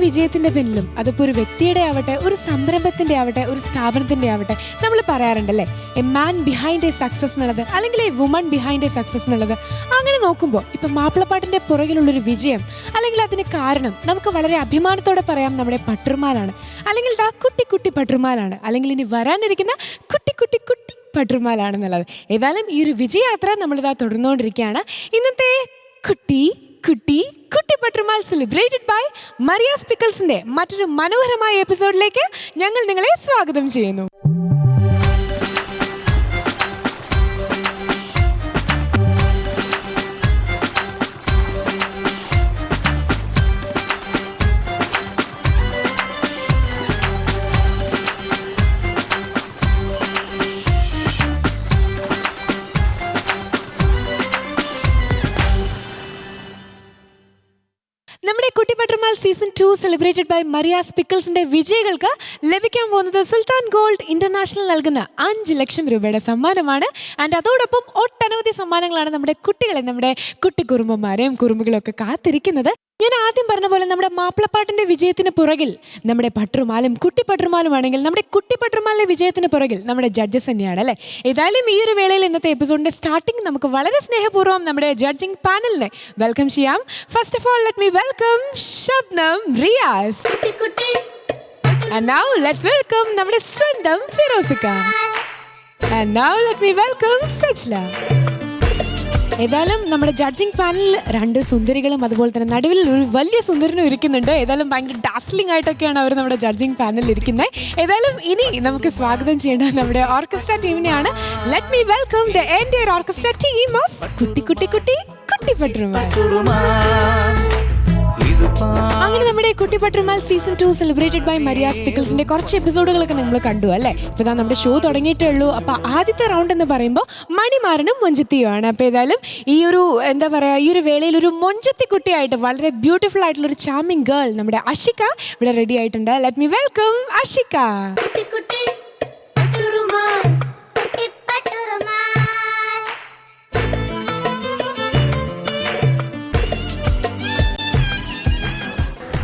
വിജയത്തിന്റെ പിന്നിലും അതിപ്പോൾ ഒരു വ്യക്തിയുടെ ആവട്ടെ, ഒരു സംരംഭത്തിന്റെ ആവട്ടെ, ഒരു സ്ഥാപനത്തിന്റെ ആവട്ടെ, നമ്മൾ പറയാറുണ്ടല്ലേ a man behind a success എന്നുള്ളത്, അല്ലെങ്കിൽ a woman behind a success എന്നുള്ളത്. അങ്ങനെ നോക്കുമ്പോൾ ഇപ്പം മാപ്പിളപ്പാട്ടിന്റെ പുറകിലുള്ളൊരു വിജയം അല്ലെങ്കിൽ അതിന് കാരണം നമുക്ക് വളരെ അഭിമാനത്തോടെ പറയാം നമ്മുടെ പട്ടുറുമാലാണ്, അല്ലെങ്കിൽ ദാ കുട്ടി കുട്ടി പട്ടുറുമാലാണ്, അല്ലെങ്കിൽ ഇനി വരാനിരിക്കുന്ന കുട്ടി കുട്ടി കുട്ടി പട്ടുറുമാലാണെന്നുള്ളത്. ഏതായാലും ഈ ഒരു വിജയയാത്ര നമ്മളിതാ തുടർന്നുകൊണ്ടിരിക്കുകയാണ്. ഇന്നത്തെ Kutti Kutti Kutti Patturumal celebrated by Maria's പിക്കിൾസിന്റെ മറ്റൊരു മനോഹരമായ എപ്പിസോഡിലേക്ക് ഞങ്ങൾ നിങ്ങളെ സ്വാഗതം ചെയ്യുന്നു. നമ്മുടെ Kutti Patturumal season 2 celebrated by Maria's പിക്കിൾസിന്റെ വിജയികൾക്ക് ലഭിക്കാൻ പോകുന്നത് സുൽത്താൻ ഗോൾഡ് ഇന്റർനാഷണൽ നൽകുന്ന 5 ലക്ഷം രൂപയുടെ സമ്മാനമാണ്. ആൻഡ് അതോടൊപ്പം ഒട്ടനവധി സമ്മാനങ്ങളാണ് നമ്മുടെ കുട്ടികളെ, നമ്മുടെ കുട്ടി കുറുമ്പന്മാരെയും കുറുമ്പുകളും ഒക്കെ കാത്തിരിക്കുന്നത്. ഞാൻ ആദ്യം പറഞ്ഞ പോലെ നമ്മുടെ മാപ്പിളപ്പാട്ടിന്റെ വിജയത്തിന് പുറകിൽ നമ്മുടെ പട്ടുറുമാലും കുട്ടി പട്ടുറുമാലുമാണെങ്കിൽ നമ്മുടെ കുട്ടി പട്ടുറുമാലിന്റെ വിജയത്തിന് പുറകിൽ നമ്മുടെ ജഡ്ജസ് തന്നെയാണ് അല്ലേ. ഏതായാലും ഈ ഒരു വേളയിൽ ഇന്നത്തെ എപ്പിസോഡിന്റെ സ്റ്റാർട്ടിംഗ് നമുക്ക് വളരെ സ്നേഹപൂർവ്വം നമ്മുടെ ജഡ്ജിംഗ് പാനലിനെ വെൽക്കം ചെയ്യാം. First of all let me welcome Shabnam Riyas. And now let's welcome നമ്മുടെ സ്വന്തം ഫിറോസിക്ക. And now let me welcome Sajla. ഏതായാലും നമ്മുടെ ജഡ്ജിങ് പാനലിൽ 2 സുന്ദരികളും അതുപോലെ തന്നെ നടുവിൽ ഒരു വലിയ സുന്ദരനും ഇരിക്കുന്നുണ്ട്. ഏതായാലും ഭയങ്കര ഡാസ്ലിംഗ് ആയിട്ടൊക്കെയാണ് അവർ നമ്മുടെ ജഡ്ജിങ് പാനലിൽ ഇരിക്കുന്നത്. ഏതായാലും ഇനി നമുക്ക് സ്വാഗതം ചെയ്യേണ്ടത് നമ്മുടെ ഓർക്കസ്ട്ര ടീമിനെയാണ്. Let me welcome the entire orchestra team of Kutti Kutti Kutti Kutti Patturumal. അങ്ങനെ നമ്മുടെ Kutti Patturumal season 2 celebrated by Maria's പിക്കിൾസിന്റെ കുറച്ച് എപ്പിസോഡുകളൊക്കെ നമ്മൾ കണ്ടു അല്ലേ. ഇപ്പൊ നമ്മുടെ ഷോ തുടങ്ങിയിട്ടേ ഉള്ളൂ. അപ്പൊ ആദ്യത്തെ റൗണ്ട് എന്ന് പറയുമ്പോൾ മണിമാരനും മൊഞ്ചത്തിയുമാണ്. അപ്പൊ ഏതായാലും ഈ ഒരു എന്താ പറയാ, ഈ ഒരു വേളയിൽ ഒരു മൊഞ്ചത്തി കുട്ടിയായിട്ട് വളരെ ബ്യൂട്ടിഫുൾ ആയിട്ടുള്ള ഒരു ചാമിങ് ഗേൾ നമ്മുടെ അഷിക ഇവിടെ റെഡി ആയിട്ടുണ്ട്. Let me welcome Ashika.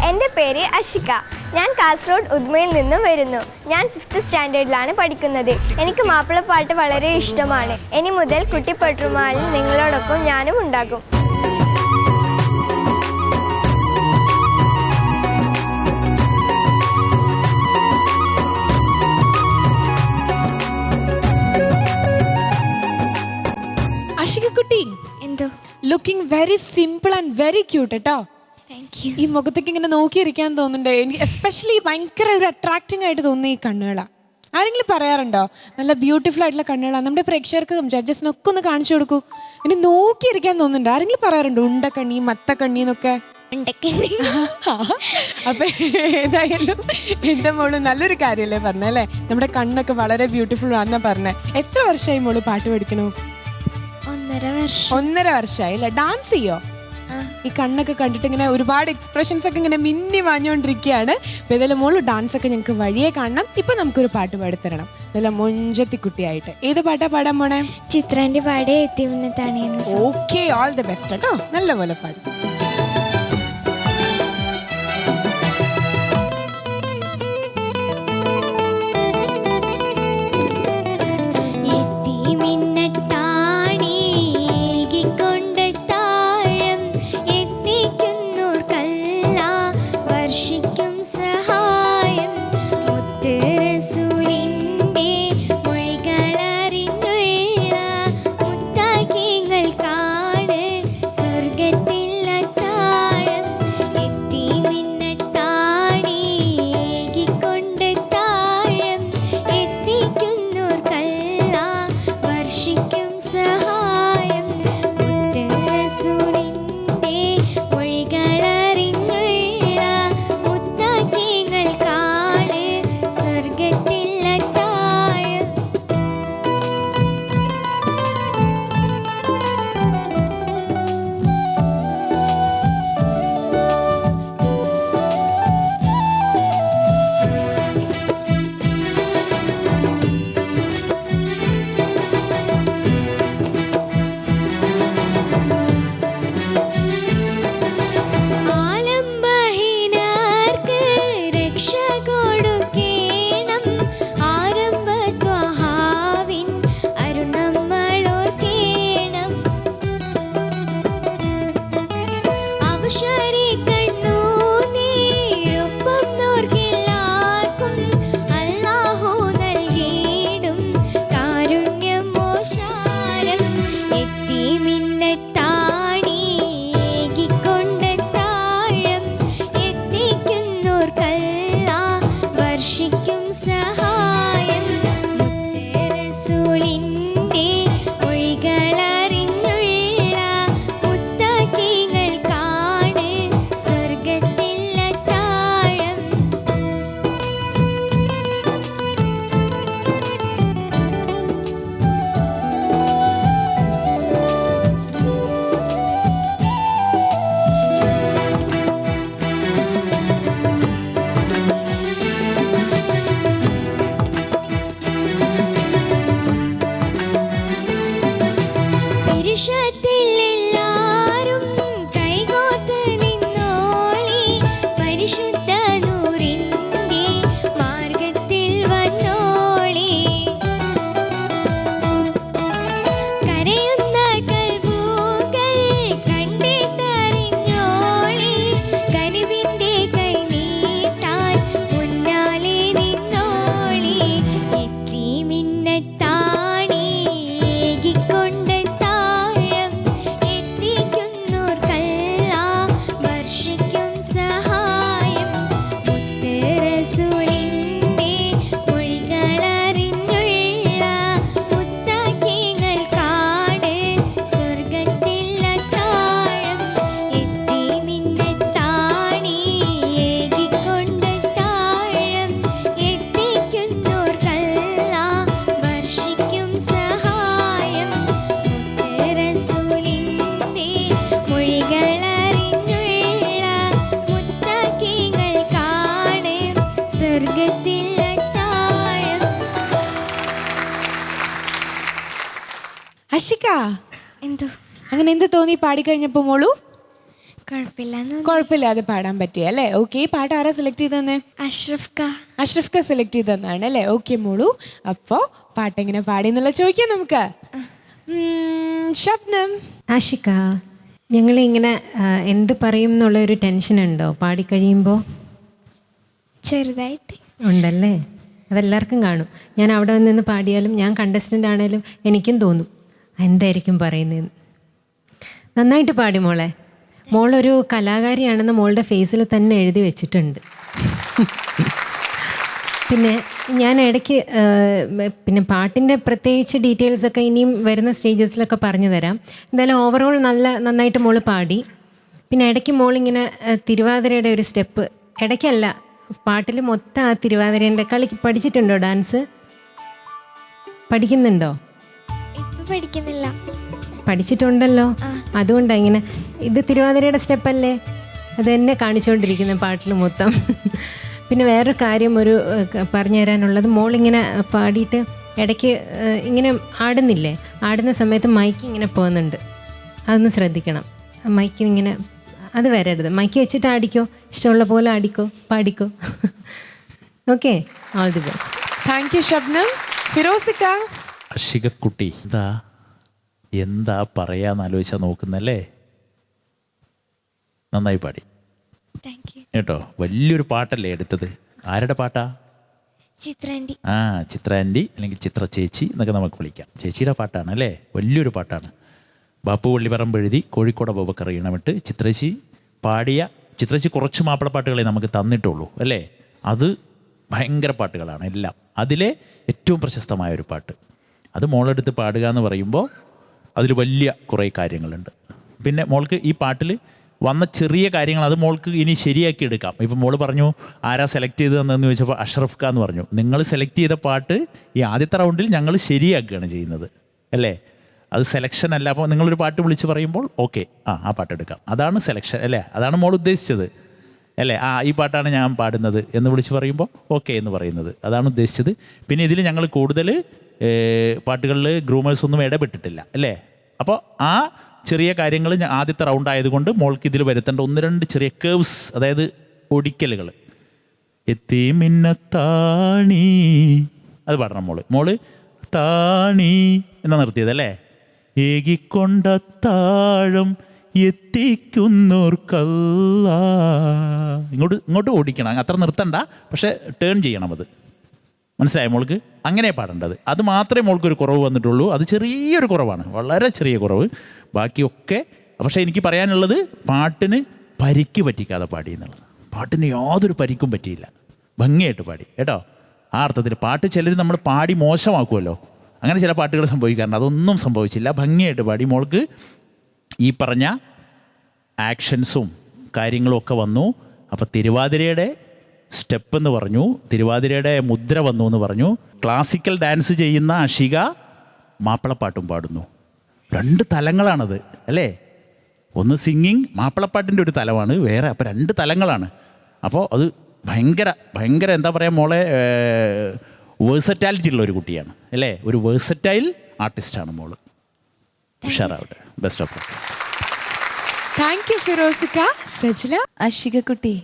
എൻ്റെ പേര് അഷിക. ഞാൻ കാസർഗോഡ് ഉദ്മയിൽ നിന്നും വരുന്നു. ഞാൻ 5th സ്റ്റാൻഡേർഡിലാണ് പഠിക്കുന്നത്. എനിക്ക് മാപ്പിളപ്പാട്ട് വളരെ ഇഷ്ടമാണ്. ഇനി മുതൽ കുട്ടി പട്ടുറുമാലിൽ നിങ്ങളോടൊപ്പം ഞാനും ഉണ്ടാകും. അഷിക കുട്ടി, എന്തോ looking very simple and very cute കേട്ടോ. ഈ മുഖത്തേക്ക് ഇങ്ങനെ നോക്കിയിരിക്കാൻ തോന്നുന്നുണ്ട്. എനിക്ക് എസ്പെഷ്യലി ഭയങ്കര ഒരു അട്രാക്റ്റിംഗ് ആയിട്ട് തോന്നുന്ന ഈ കണ്ണുകളാ. ആരെങ്കിലും പറയാറുണ്ടോ നല്ല ബ്യൂട്ടിഫുൾ ആയിട്ടുള്ള കണ്ണുകളാണ്? നമ്മുടെ പ്രേക്ഷകർക്കും ജഡ്ജസിനൊക്കെ ഒന്ന് കാണിച്ചു കൊടുക്കൂ. ഇനി നോക്കിയിരിക്കാൻ തോന്നുന്നുണ്ട്. ആരെങ്കിലും പറയാറുണ്ടോ ഉണ്ടക്കണ്ണി മത്തക്കണ്ണി എന്നൊക്കെ? അപ്പൊ ഏതായാലും എന്റെ മോള് നല്ലൊരു കാര്യമല്ലേ പറഞ്ഞല്ലേ, നമ്മുടെ കണ്ണൊക്കെ വളരെ ബ്യൂട്ടിഫുൾ ആണെന്നാ പറഞ്ഞേ. എത്ര വർഷമായി മോള് പാട്ട് പഠിക്കണു? 1.5 വർഷമായി അല്ലേ. ഡാൻസ് ചെയ്യോ? ഈ കണ്ണൊക്കെ കണ്ടിട്ട് ഇങ്ങനെ ഒരുപാട് എക്സ്പ്രഷൻസ് ഒക്കെ ഇങ്ങനെ മിന്നി മാഞ്ഞുകൊണ്ടിരിക്കുകയാണ്. അപ്പൊ ഏതായാലും മോള് ഡാൻസ് ഒക്കെ ഞങ്ങൾക്ക് വഴിയെ കാണണം. ഇപ്പൊ നമുക്കൊരു പാട്ട് പാടിത്തരണം നല്ല മൊഞ്ചത്തി കുട്ടിയായിട്ട്. ഏത് പാട്ടാ പാടാൻ പോണേ? ചിത്രാന്റെ പാടെ എത്തിയുന്നതാണ്. ഓക്കെ, ഓൾ ദി ബെസ്റ്റ് കേട്ടോ. നല്ല പോലെ പാടും. സ്വർഗത്തിൽ അഷിക, എന്തോ അങ്ങനെ എന്ത് തോന്നി പാടിക്കഴിഞ്ഞപ്പോൾ മോളു? കുഴപ്പമില്ല. കുഴപ്പമില്ലാതെ പാടാൻ പറ്റിയ അല്ലേ? ഓക്കെ. ഈ പാട്ട് ആരാ സെലക്ട് ചെയ്തന്നെ? അഷ്റഫ് ക സെലക്ട് ചെയ്തതാണ് അല്ലേ? ഓക്കെ മോളു. അപ്പോൾ പാട്ടെങ്ങനെ പാടി എന്നുള്ള ചോദിക്കാം നമുക്ക്. ഷബ്നം. ആഷിക, ഞങ്ങളിങ്ങനെ എന്ത് പറയും എന്നുള്ള ഒരു ടെൻഷൻ ഉണ്ടോ പാടിക്കഴിയുമ്പോൾ? ചെറുതായിട്ട് ഉണ്ടല്ലേ? അതെല്ലാവർക്കും കാണും. ഞാൻ അവിടെ നിന്ന് പാടിയാലും ഞാൻ കണ്ടസ്റ്റൻ്റ് ആണേലും എനിക്കും തോന്നും എന്തായിരിക്കും പറയുന്നതെന്ന്. നന്നായിട്ട് പാടി മോളെ. മോളൊരു കലാകാരിയാണെന്ന് മോളുടെ ഫേസിൽ തന്നെ എഴുതി വെച്ചിട്ടുണ്ട്. പിന്നെ ഞാൻ ഇടയ്ക്ക് പിന്നെ പാട്ടിൻ്റെ പ്രത്യേകിച്ച് ഡീറ്റെയിൽസൊക്കെ ഇനിയും വരുന്ന സ്റ്റേജസിലൊക്കെ പറഞ്ഞു തരാം. എന്തായാലും ഓവറോൾ നന്നായിട്ട് മോള് പാടി. പിന്നെ ഇടയ്ക്ക് മോളിങ്ങനെ തിരുവാതിരയുടെ ഒരു സ്റ്റെപ്പ്, ഇടയ്ക്കല്ല പാട്ടിൽ മൊത്തം ആ തിരുവാതിരേൻ്റെ പഠിച്ചിട്ടുണ്ടോ? ഡാൻസ് പഠിക്കുന്നുണ്ടോ? പഠിക്കുന്നില്ല. പഠിച്ചിട്ടുണ്ടല്ലോ. അതുകൊണ്ടാണ് ഇങ്ങനെ. ഇത് തിരുവാതിരയുടെ സ്റ്റെപ്പല്ലേ, അത് തന്നെ കാണിച്ചുകൊണ്ടിരിക്കുന്ന പാട്ടിൽ മൊത്തം. പിന്നെ വേറൊരു കാര്യം പറഞ്ഞു തരാനുള്ളത്, മോളിങ്ങനെ പാടിയിട്ട് ഇടയ്ക്ക് ഇങ്ങനെ ആടുന്നില്ലേ, ആടുന്ന സമയത്ത് മൈക്ക് ഇങ്ങനെ പോകുന്നുണ്ട്. അതൊന്ന് ശ്രദ്ധിക്കണം. മൈക്ക് ഇങ്ങനെ അത് വരരുത്. മൈക്ക് വെച്ചിട്ട് ആടിക്കോ, ഇഷ്ടമുള്ള പോലെ ആടിക്കോ, പാടിക്കോ. Okay, all the best. Thank you Shabnam. ഫിറോസിക്ക. അഷികക്കുട്ടി എന്താ പറയാന്ന് ആലോചിച്ചാൽ നോക്കുന്നല്ലേ? നന്നായി പാടി കേട്ടോ. വലിയൊരു പാട്ടല്ലേ എടുത്തത്? ആരുടെ പാട്ടാ? ചിത്ര ആൻറ്റി അല്ലെങ്കിൽ ചിത്ര ചേച്ചി എന്നൊക്കെ നമുക്ക് വിളിക്കാം. ചേച്ചിയുടെ പാട്ടാണ് അല്ലേ? വലിയൊരു പാട്ടാണ്. ബാപ്പു വള്ളിപ്പറമ്പ് എഴുതി കോഴിക്കോട് അബൂബക്കർ ഈണമിട്ട് ചിത്രച്ചി പാടിയ. ചിത്രച്ചി കുറച്ച് മാപ്പിളപ്പാട്ടുകളെ നമുക്ക് തന്നിട്ടുള്ളൂ അല്ലേ? അത് ഭയങ്കര പാട്ടുകളാണ് എല്ലാം. അതിലെ ഏറ്റവും പ്രശസ്തമായ ഒരു പാട്ട് അത് മോളെടുത്ത് പാടുക എന്ന് പറയുമ്പോൾ അതിൽ വലിയ കുറേ കാര്യങ്ങളുണ്ട്. പിന്നെ മോൾക്ക് ഈ പാട്ടിൽ വന്ന ചെറിയ കാര്യങ്ങൾ അത് മോൾക്ക് ഇനി ശരിയാക്കി എടുക്കാം. ഇപ്പം മോള് പറഞ്ഞു ആരാ സെലക്ട് ചെയ്ത് തന്നതെന്ന് ചോദിച്ചപ്പോൾ അഷ്റഫ് ഖാൻ എന്ന് പറഞ്ഞു. നിങ്ങൾ സെലക്ട് ചെയ്ത പാട്ട് ഈ ആദ്യത്തെ റൗണ്ടിൽ ഞങ്ങൾ ശരിയാക്കുകയാണ് ചെയ്യുന്നത് അല്ലേ? അത് സെലക്ഷൻ അല്ല. അപ്പോൾ നിങ്ങളൊരു പാട്ട് വിളിച്ച് പറയുമ്പോൾ ഓക്കെ ആ പാട്ട് എടുക്കാം, അതാണ് സെലക്ഷൻ അല്ലേ? അതാണ് മോൾ ഉദ്ദേശിച്ചത് അല്ലേ? ഈ പാട്ടാണ് ഞാൻ പാടുന്നത് എന്ന് വിളിച്ച് പറയുമ്പോൾ ഓക്കെ എന്ന് പറയുന്നത്, അതാണ് ഉദ്ദേശിച്ചത്. പിന്നെ ഇതിൽ ഞങ്ങൾ കൂടുതൽ പാട്ടുകളിൽ ഗ്രൂമേഴ്സ് ഒന്നും ഇടപെട്ടിട്ടില്ല അല്ലേ? അപ്പോൾ ആ ചെറിയ കാര്യങ്ങൾ ആദ്യത്തെ റൗണ്ട് ആയതുകൊണ്ട് മോൾക്ക് ഇതിൽ വരുത്തേണ്ട 1-2 ചെറിയ കേവ്സ്, അതായത് ഒടിക്കലുകൾ. എത്തി മിന്നത്താണി അത് പാടണം മോള് താണി എന്നാ നിർത്തിയത് അല്ലേ? ഏകിക്കൊണ്ട താഴം എത്തിക്കുന്നോർക്കല്ല. ഇങ്ങോട്ട് ഓടിക്കണം, അത്ര നിർത്തണ്ട, പക്ഷെ ടേൺ ചെയ്യണം. അത് മനസ്സിലായ മോൾക്ക്? അങ്ങനെ പാടേണ്ടത്. അത് മാത്രമേ മോൾക്കൊരു കുറവ് വന്നിട്ടുള്ളൂ. അത് ചെറിയൊരു കുറവാണ്, വളരെ ചെറിയ കുറവ്. ബാക്കിയൊക്കെ പക്ഷേ എനിക്ക് പറയാനുള്ളത് പാട്ടിന് പരിക്ക് പറ്റിക്കാതെ പാടി എന്നുള്ളത്. പാട്ടിന് യാതൊരു പരിക്കും പറ്റിയില്ല, ഭംഗിയായിട്ട് പാടി കേട്ടോ. ആ അർത്ഥത്തിൽ പാട്ട് ചിലർ നമ്മൾ പാടി മോശമാക്കുമല്ലോ, അങ്ങനെ ചില പാട്ടുകൾ സംഭവിക്കാറുണ്ട്. അതൊന്നും സംഭവിച്ചില്ല, ഭംഗിയായിട്ട് പാടി. മോൾക്ക് ഈ പറഞ്ഞ ആക്ഷൻസും കാര്യങ്ങളും ഒക്കെ വന്നു. അപ്പോൾ തിരുവാതിരയുടെ സ്റ്റെപ്പ് എന്ന് പറഞ്ഞു, തിരുവാതിരയുടെ മുദ്ര വന്നു എന്ന് പറഞ്ഞു. ക്ലാസിക്കൽ ഡാൻസ് ചെയ്യുന്ന അഷിക മാപ്പിളപ്പാട്ടും പാടുന്നു. 2 തലങ്ങളാണത് അല്ലേ? ഒന്ന് സിംഗിങ്, മാപ്പിളപ്പാട്ടിൻ്റെ ഒരു തലമാണ് വേറെ. അപ്പോൾ 2 തലങ്ങളാണ്. അപ്പോൾ അത് ഭയങ്കര എന്താ പറയുക മോളെ, വേഴ്സറ്റാലിറ്റി ഉള്ള ഒരു കുട്ടിയാണ് അല്ലേ? ഒരു വേഴ്സറ്റൈൽ ആർട്ടിസ്റ്റാണ് മോള്. ഉഷാറാവട്ടെ. Best of luck. Thank you ഫിറോസിക്ക. സജില. അഷിക കുട്ടി,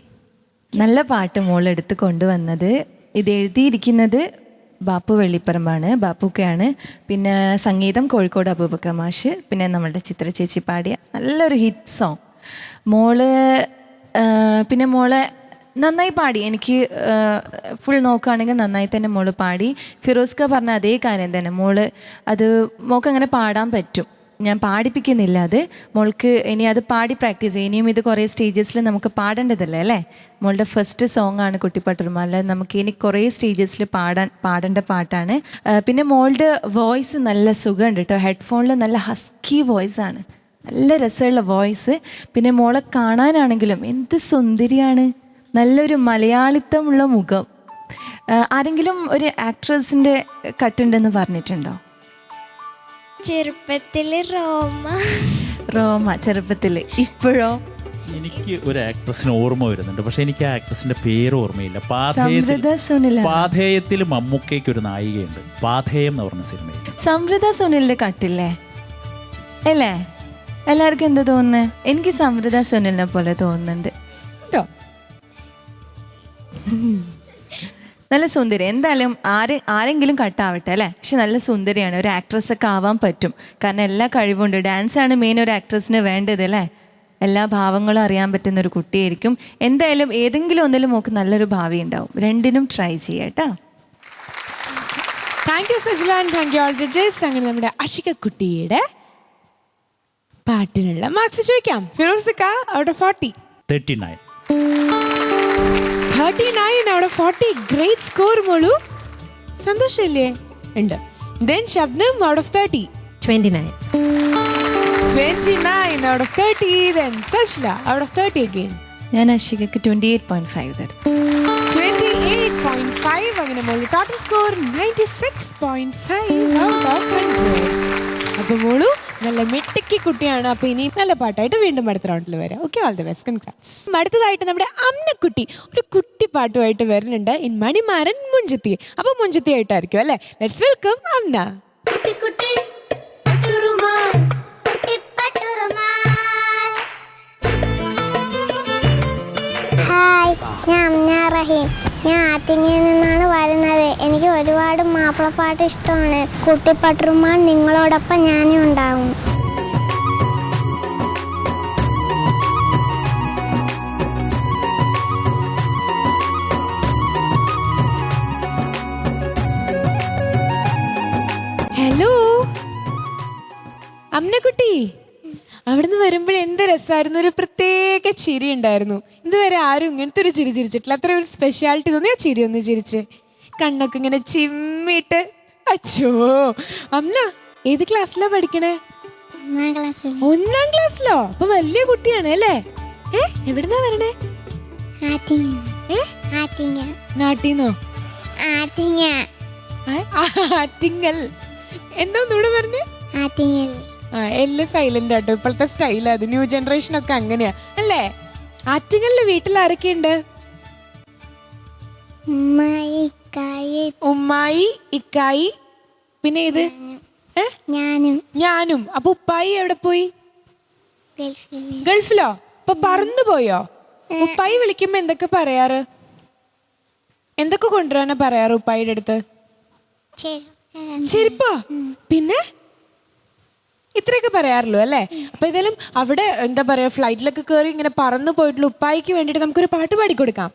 നല്ല പാട്ട് മോളെടുത്ത് കൊണ്ടുവന്നത്. ഇത് എഴുതിയിരിക്കുന്നത് ബാപ്പു വെള്ളിപ്പറമ്പാണ്, ബാപ്പുക്കയാണ്. പിന്നെ സംഗീതം കോഴിക്കോട് അബൂബക്കർ മാഷ്. പിന്നെ നമ്മളുടെ ചിത്ര ചേച്ചി പാടിയ നല്ലൊരു ഹിറ്റ് സോങ്. പിന്നെ മോളെ നന്നായി പാടി. എനിക്ക് ഫുൾ നോക്കുകയാണെങ്കിൽ നന്നായി തന്നെ മോള് പാടി. ഫിറോസ്ക പറഞ്ഞ അതേ കാര്യം തന്നെ, മോൾക്ക് അങ്ങനെ പാടാൻ പറ്റും. ഞാൻ പാടിപ്പിക്കുന്നില്ല അത്. മോൾക്ക് ഇനി അത് പാടി പ്രാക്ടീസ് ചെയ്യും. ഇനിയും ഇത് കുറേ സ്റ്റേജസിൽ നമുക്ക് പാടേണ്ടതല്ലേ അല്ലേ? മോളുടെ ഫസ്റ്റ് സോങ് ആണ് കുട്ടിപ്പട്ടുറുമാല. നമുക്ക് ഇനി കുറേ സ്റ്റേജസിൽ പാടേണ്ട പാട്ടാണ്. പിന്നെ മോളുടെ വോയിസ് നല്ല സുഖമുണ്ട് കേട്ടോ. ഹെഡ്ഫോണിൽ നല്ല ഹസ്കി വോയിസാണ്, നല്ല രസമുള്ള വോയിസ്. പിന്നെ മോളെ കാണാനാണെങ്കിലും എന്ത് സുന്ദരിയാണ്, നല്ലൊരു മലയാളിത്തമുള്ള മുഖം. ആരെങ്കിലും ഒരു ആക്ട്രസിൻ്റെ കട്ടുണ്ടെന്ന് പറഞ്ഞിട്ടുണ്ടോ? ചെറുപ്പത്തിൽ റോമ ചെറുപ്പത്തിൽ. ഇപ്പോഴോ? എനിക്ക് ഒരു ആക്ട്രസിന് ഓർമ്മ വരുന്നുണ്ട്, പക്ഷെ എനിക്ക് ആ ആക്ട്രസിന്റെ പേര് ഓർമ്മയില്ല. പാഥേയത്തിൽ മമ്മൂക്കയ്ക്ക് ഒരു നായികയുണ്ട്, പാഥേയം എന്ന് പറഞ്ഞ സിനിമയിൽ. സമൃദ്ധ സുനിലിന്റെ കട്ടില്ലേ? അല്ലേ? എല്ലാവർക്കും എന്താ തോന്നുന്നത്? എനിക്ക് സമൃദ്ധ സുനിലിനെ പോലെ തോന്നുന്നുണ്ട് കേട്ടോ. നല്ല സുന്ദരി. എന്തായാലും ആരെങ്കിലും കട്ടാവട്ടെ അല്ലേ, പക്ഷെ നല്ല സുന്ദരിയാണ്. ഒരു ആക്ട്രസ് ഒക്കെ ആവാൻ പറ്റും, കാരണം എല്ലാ കഴിവുണ്ട്. ഡാൻസാണ് മെയിൻ ഒരു ആക്ട്രസിന് വേണ്ടത് അല്ലേ. എല്ലാ ഭാവങ്ങളും അറിയാൻ പറ്റുന്ന ഒരു കുട്ടിയായിരിക്കും. എന്തായാലും ഏതെങ്കിലും ഒന്നിലും നമുക്ക് നല്ലൊരു ഭാവി ഉണ്ടാവും. രണ്ടിനും ട്രൈ ചെയ്യാട്ടോ. താങ്ക് യു സജ്ലാൻ, താങ്ക് യു ഓൾ ജഡ്ജസ്. അങ്ങനെ നമ്മുടെ അഷിക കുട്ടിയുടെ പാട്ടിനുള്ള മാർക്സ് ചോദിക്കാം. ഫിറോസിക്ക out of 40. 39. 39 out of 40. Great score മോളു. സന്തോഷല്ലേ? ഉണ്ട്. Then Shabnam out of 30. 29. 29 out of 30. Then Sajla out of 30 again. ഞാൻ അഷികക്ക് 28.5 തരും. 28.5. അങ്ങനെ മോള് ടോട്ടൽ സ്കോർ 96.5 out of 100. അപ്പോൾ മോളു നല്ല മെട്ടിക്ക് കുട്ടിയാണ്. അപ്പോൾ ഇനി നല്ല പാട്ടായിട്ട് വീണ്ടും അടുത്ത റൗണ്ടിൽ വരാം. Okay, all the best, congrats. അടുത്തതായിട്ട് നമ്മുടെ അമ്നക്കുട്ടി ഒരു കുട്ടി പാട്ടുമായിട്ട് വരുന്നുണ്ട്. ഇൻ മണിമാരൻ മുഞ്ചത്തി. അപ്പോൾ മുഞ്ചത്തി ആയിട്ടായിരിക്കും അല്ലേ? Let's welcome Amna. ഹായ്, ഞാൻ അമ്ന റഹീം. ഞാൻ ആറ്റിങ്ങയിൽ നിന്നാണ് വരുന്നത്. എനിക്ക് ഒരുപാട് മാപ്പിളപ്പാട്ട് ഇഷ്ടമാണ്. കുട്ടിപ്പട്ടുറുമാൻ നിങ്ങളോടൊപ്പം ഞാനും ഉണ്ടാവും. ഹലോ അമ്നക്കുട്ടി, അവിടുന്ന് വരുമ്പോഴേ എന്ത് രസമായിരുന്നു. ഒരു പ്രത്യേക ചിരി ഉണ്ടായിരുന്നു. ഇതുവരെ ആരും ഇങ്ങനത്തെ ഒരു ചിരി ചിരിച്ചിട്ടില്ല. അത്ര ഒരു സ്പെഷ്യാലിറ്റി തോന്നി. ആ ചിരി ഒന്ന് ചിരിച്ച്, കണ്ണൊക്കെ ഇങ്ങനെ ചിമ്മിട്ട്. അച്ചോ അമ്ന, ഏത് ക്ലാസ്സിലാ പഠിക്കണേ? 1ാം ക്ലാസ്സിലോ? അപ്പൊ വലിയ കുട്ടിയാണ് അല്ലേ? എവിടുന്നാ വരണേ? നാട്ടീന്നോ? ആറ്റിങ്ങൽ. എന്തോന്നൂടെ പറഞ്ഞേ? എല്ലാം സൈലന്റ് ആട്ടോ. ഇപ്പോഴത്തെ സ്റ്റൈലാ അത്. ന്യൂ ജനറേഷൻ ഒക്കെ അങ്ങനെയാ അല്ലേ? ആറ്റിങ്ങലില് വീട്ടിൽ ആരൊക്കെയുണ്ട്? ഉമ്മായി, ഇക്കായി, പിന്നെ ഇത് ഞാനും. അപ്പൊ ഉപ്പായി എവിടെ പോയി? ഗൾഫിലോ? അപ്പൊ പറന്നു പോയോ? ഉപ്പായി വിളിക്കുമ്പോ എന്തൊക്കെ പറയാറ്? എന്തൊക്കെ കൊണ്ടുവരാനാ പറയാറ് ഉപ്പായിയുടെ അടുത്ത്? ചെരുപ്പോ? പിന്നെ ഇത്രയൊക്കെ പറയാറുള്ളൂ അല്ലേ? അപ്പൊ ഏതായാലും അവിടെ എന്താ പറയാ, ഫ്ലൈറ്റിലൊക്കെ കയറി ഇങ്ങനെ പറന്നു പോയിട്ടുള്ള ഉപ്പായിക്ക് വേണ്ടിട്ട് നമുക്കൊരു പാട്ട് പാടിക്കൊടുക്കാം.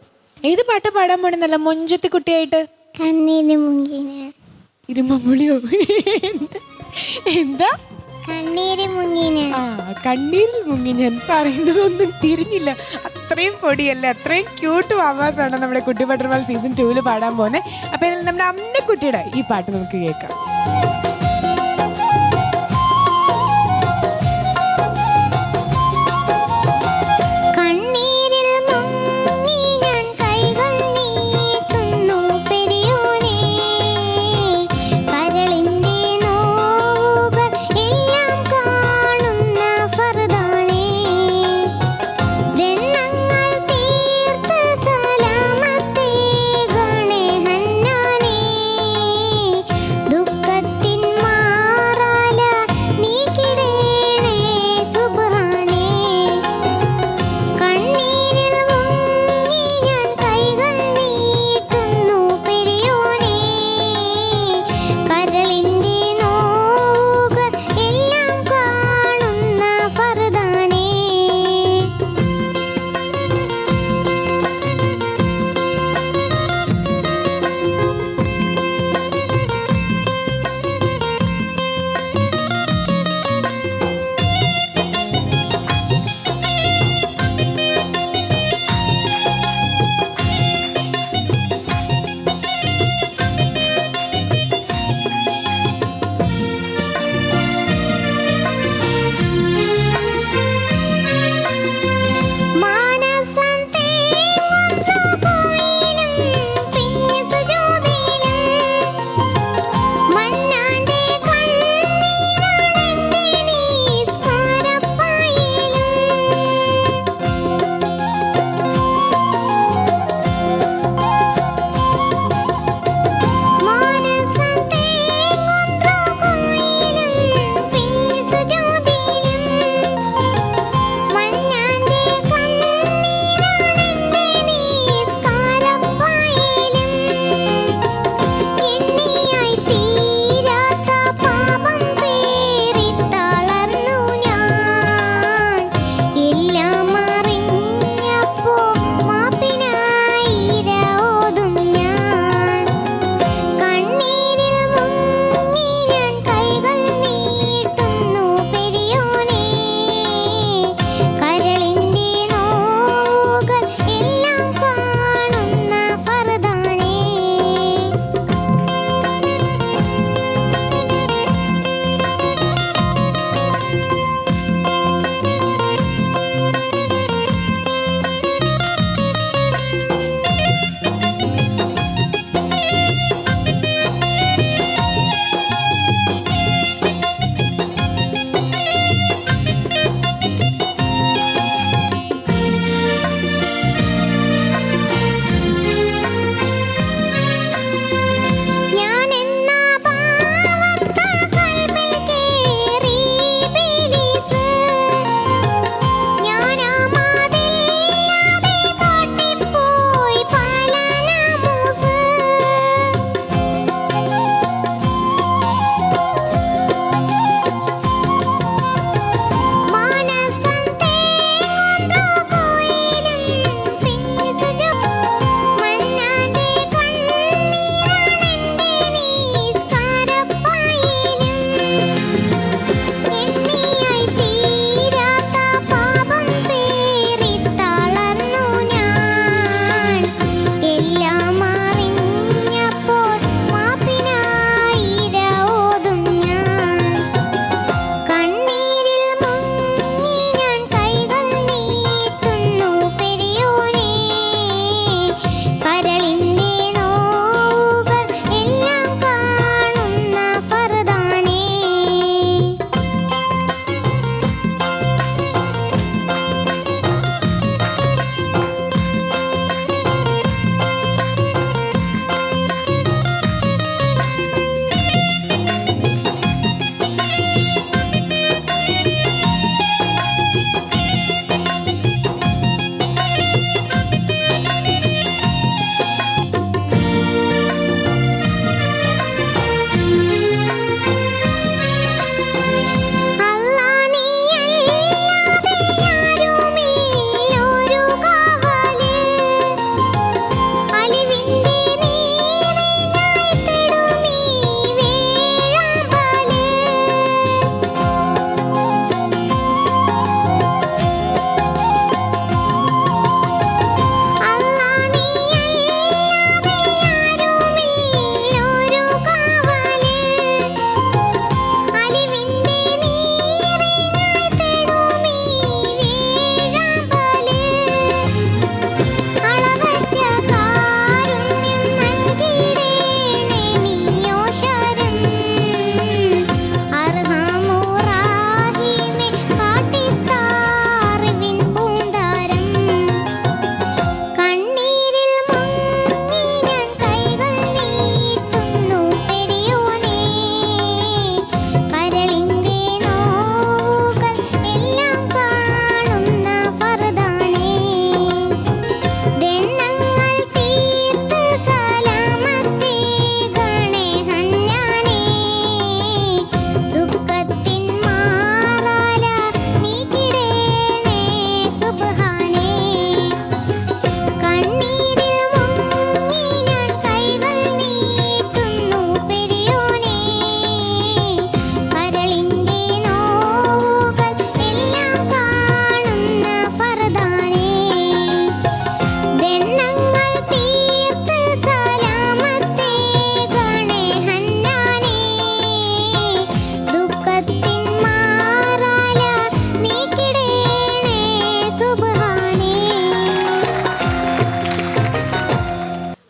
ഏത് പാട്ട് പാടാൻ പോണെന്നല്ല മൊഞ്ചത്തി കുട്ടിയായിട്ട്? ഇരുമ്പുളിയോ? എന്താ? കണ്ണീരിൽ മുങ്ങി. ഞാൻ പറയുന്നതൊന്നും തിരിഞ്ഞില്ല. അത്രയും പൊടിയല്ലേ, അത്രയും ക്യൂട്ട് ആവാസാണ് നമ്മുടെ കുട്ടി ബട്ടർമാൽ സീസൺ 2 പാടാൻ പോകുന്നത്. അപ്പൊ ഏതായാലും നമ്മുടെ അമ്മക്കുട്ടിയുടെ ഈ പാട്ട് നമുക്ക് കേൾക്കാം. ദുഃഖത്തിൽ